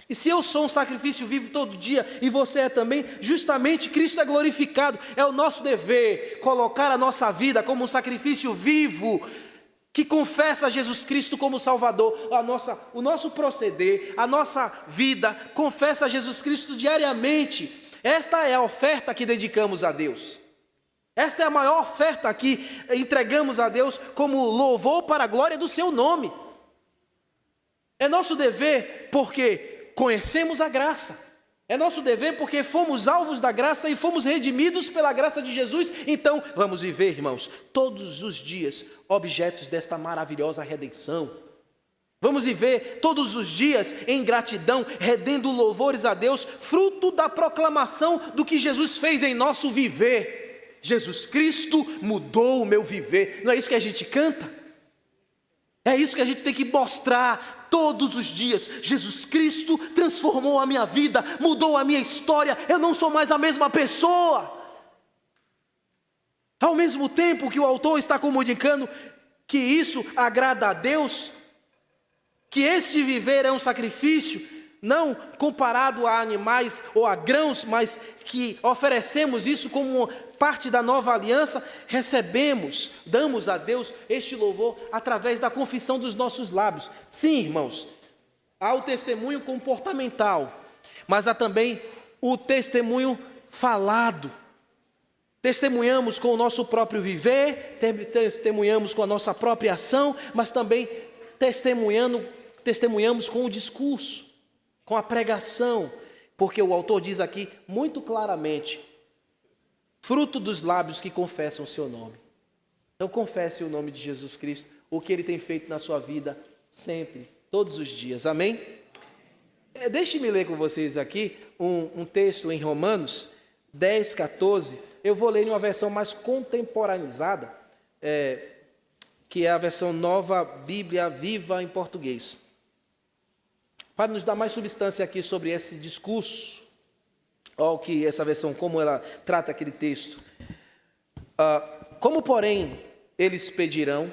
E se eu sou um sacrifício vivo todo dia, e você é também, justamente Cristo é glorificado. É o nosso dever colocar a nossa vida como um sacrifício vivo, que confessa Jesus Cristo como Salvador. O nosso proceder, a nossa vida confessa Jesus Cristo diariamente. Esta é a oferta que dedicamos a Deus. Esta é a maior oferta que entregamos a Deus como louvor para a glória do seu nome. É nosso dever porque conhecemos a graça. É nosso dever porque fomos alvos da graça e fomos redimidos pela graça de Jesus. Então, vamos viver, irmãos, todos os dias objetos desta maravilhosa redenção. Vamos viver todos os dias em gratidão, rendendo louvores a Deus, fruto da proclamação do que Jesus fez em nosso viver. Jesus Cristo mudou o meu viver. Não é isso que a gente canta? É isso que a gente tem que mostrar todos os dias. Jesus Cristo transformou a minha vida, mudou a minha história. Eu não sou mais a mesma pessoa. Ao mesmo tempo que o autor está comunicando que isso agrada a Deus, que esse viver é um sacrifício, não comparado a animais ou a grãos, mas que oferecemos isso como parte da nova aliança, recebemos, damos a Deus este louvor através da confissão dos nossos lábios. Sim, irmãos, há o testemunho comportamental, mas há também o testemunho falado. Testemunhamos com o nosso próprio viver, testemunhamos com a nossa própria ação, mas também testemunhamos com o discurso, com a pregação, porque o autor diz aqui muito claramente, fruto dos lábios que confessam o seu nome. Então confesse o nome de Jesus Cristo, o que Ele tem feito na sua vida, sempre, todos os dias, amém? Deixe-me ler com vocês aqui um texto em Romanos 10, 14, eu vou ler em uma versão mais contemporaneizada, que é a versão Nova Bíblia Viva em português, para nos dar mais substância aqui sobre esse discurso, ou que essa versão, como ela trata aquele texto. Como, porém, eles pedirão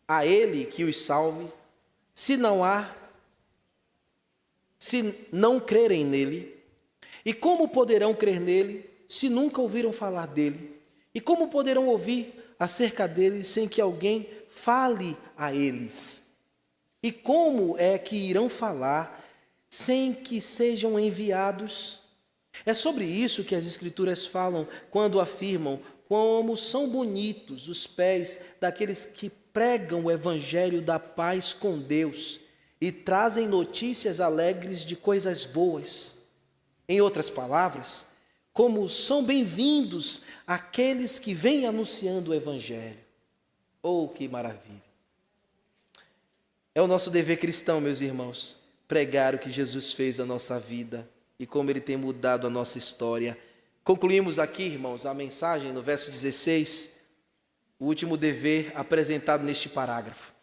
a Ele que os salve, se não crerem nele? E como poderão crer nele, se nunca ouviram falar dele? E como poderão ouvir acerca dele, sem que alguém fale a eles? E como é que irão falar sem que sejam enviados? É sobre isso que as Escrituras falam quando afirmam como são bonitos os pés daqueles que pregam o Evangelho da paz com Deus e trazem notícias alegres de coisas boas. Em outras palavras, como são bem-vindos aqueles que vêm anunciando o Evangelho. Oh, que maravilha! É o nosso dever cristão, meus irmãos, pregar o que Jesus fez na nossa vida e como Ele tem mudado a nossa história, Concluímos aqui, irmãos, a mensagem no verso 16, o último dever apresentado neste parágrafo.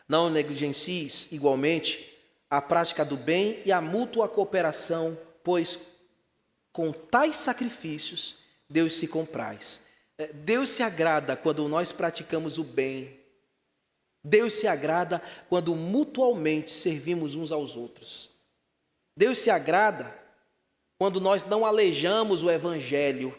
Não negligencies igualmente a prática do bem e a mútua cooperação, pois com tais sacrifícios Deus se compraz. Deus se agrada quando nós praticamos o bem. Deus se agrada quando mutualmente servimos uns aos outros. Deus se agrada quando nós não alejamos o evangelho,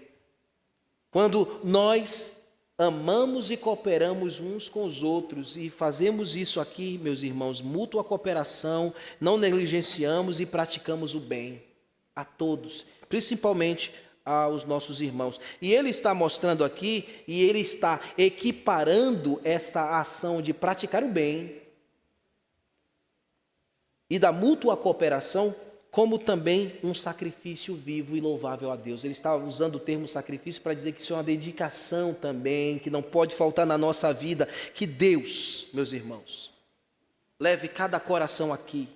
quando nós amamos e cooperamos uns com os outros, e fazemos isso aqui, meus irmãos, mútua cooperação, não negligenciamos e praticamos o bem a todos, principalmente aos nossos irmãos. E ele está mostrando aqui, e ele está equiparando essa ação de praticar o bem e da mútua cooperação como também um sacrifício vivo e louvável a Deus. Ele está usando o termo sacrifício para dizer que isso é uma dedicação também, que não pode faltar na nossa vida. Que Deus, meus irmãos, leve cada coração aqui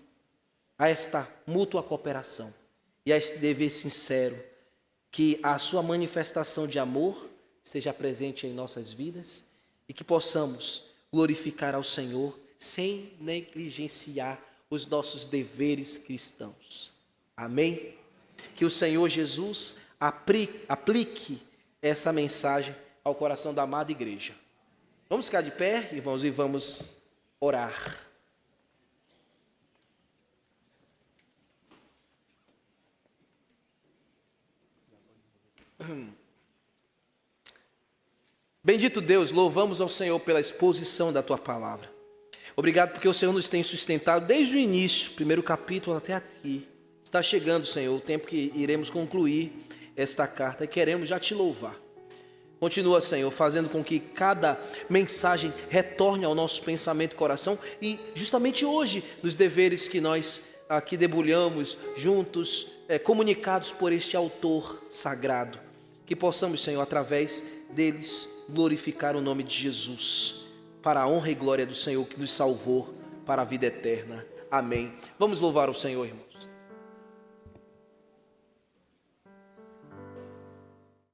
a esta mútua cooperação e a este dever sincero, que a sua manifestação de amor seja presente em nossas vidas e que possamos glorificar ao Senhor sem negligenciar os nossos deveres cristãos. Amém? Que o Senhor Jesus aplique essa mensagem ao coração da amada igreja. Vamos ficar de pé, irmãos, e vamos orar. Bendito Deus, louvamos ao Senhor pela exposição da Tua palavra. Obrigado porque o Senhor nos tem sustentado desde o início, primeiro capítulo até aqui. Está chegando, Senhor, o tempo que iremos concluir esta carta e queremos já Te louvar. Continua, Senhor, fazendo com que cada mensagem retorne ao nosso pensamento e coração e justamente hoje, nos deveres que nós aqui debulhamos juntos, comunicados por este autor sagrado, que possamos, Senhor, através deles, glorificar o nome de Jesus, para a honra e glória do Senhor que nos salvou para a vida eterna. Amém. Vamos louvar o Senhor, irmãos.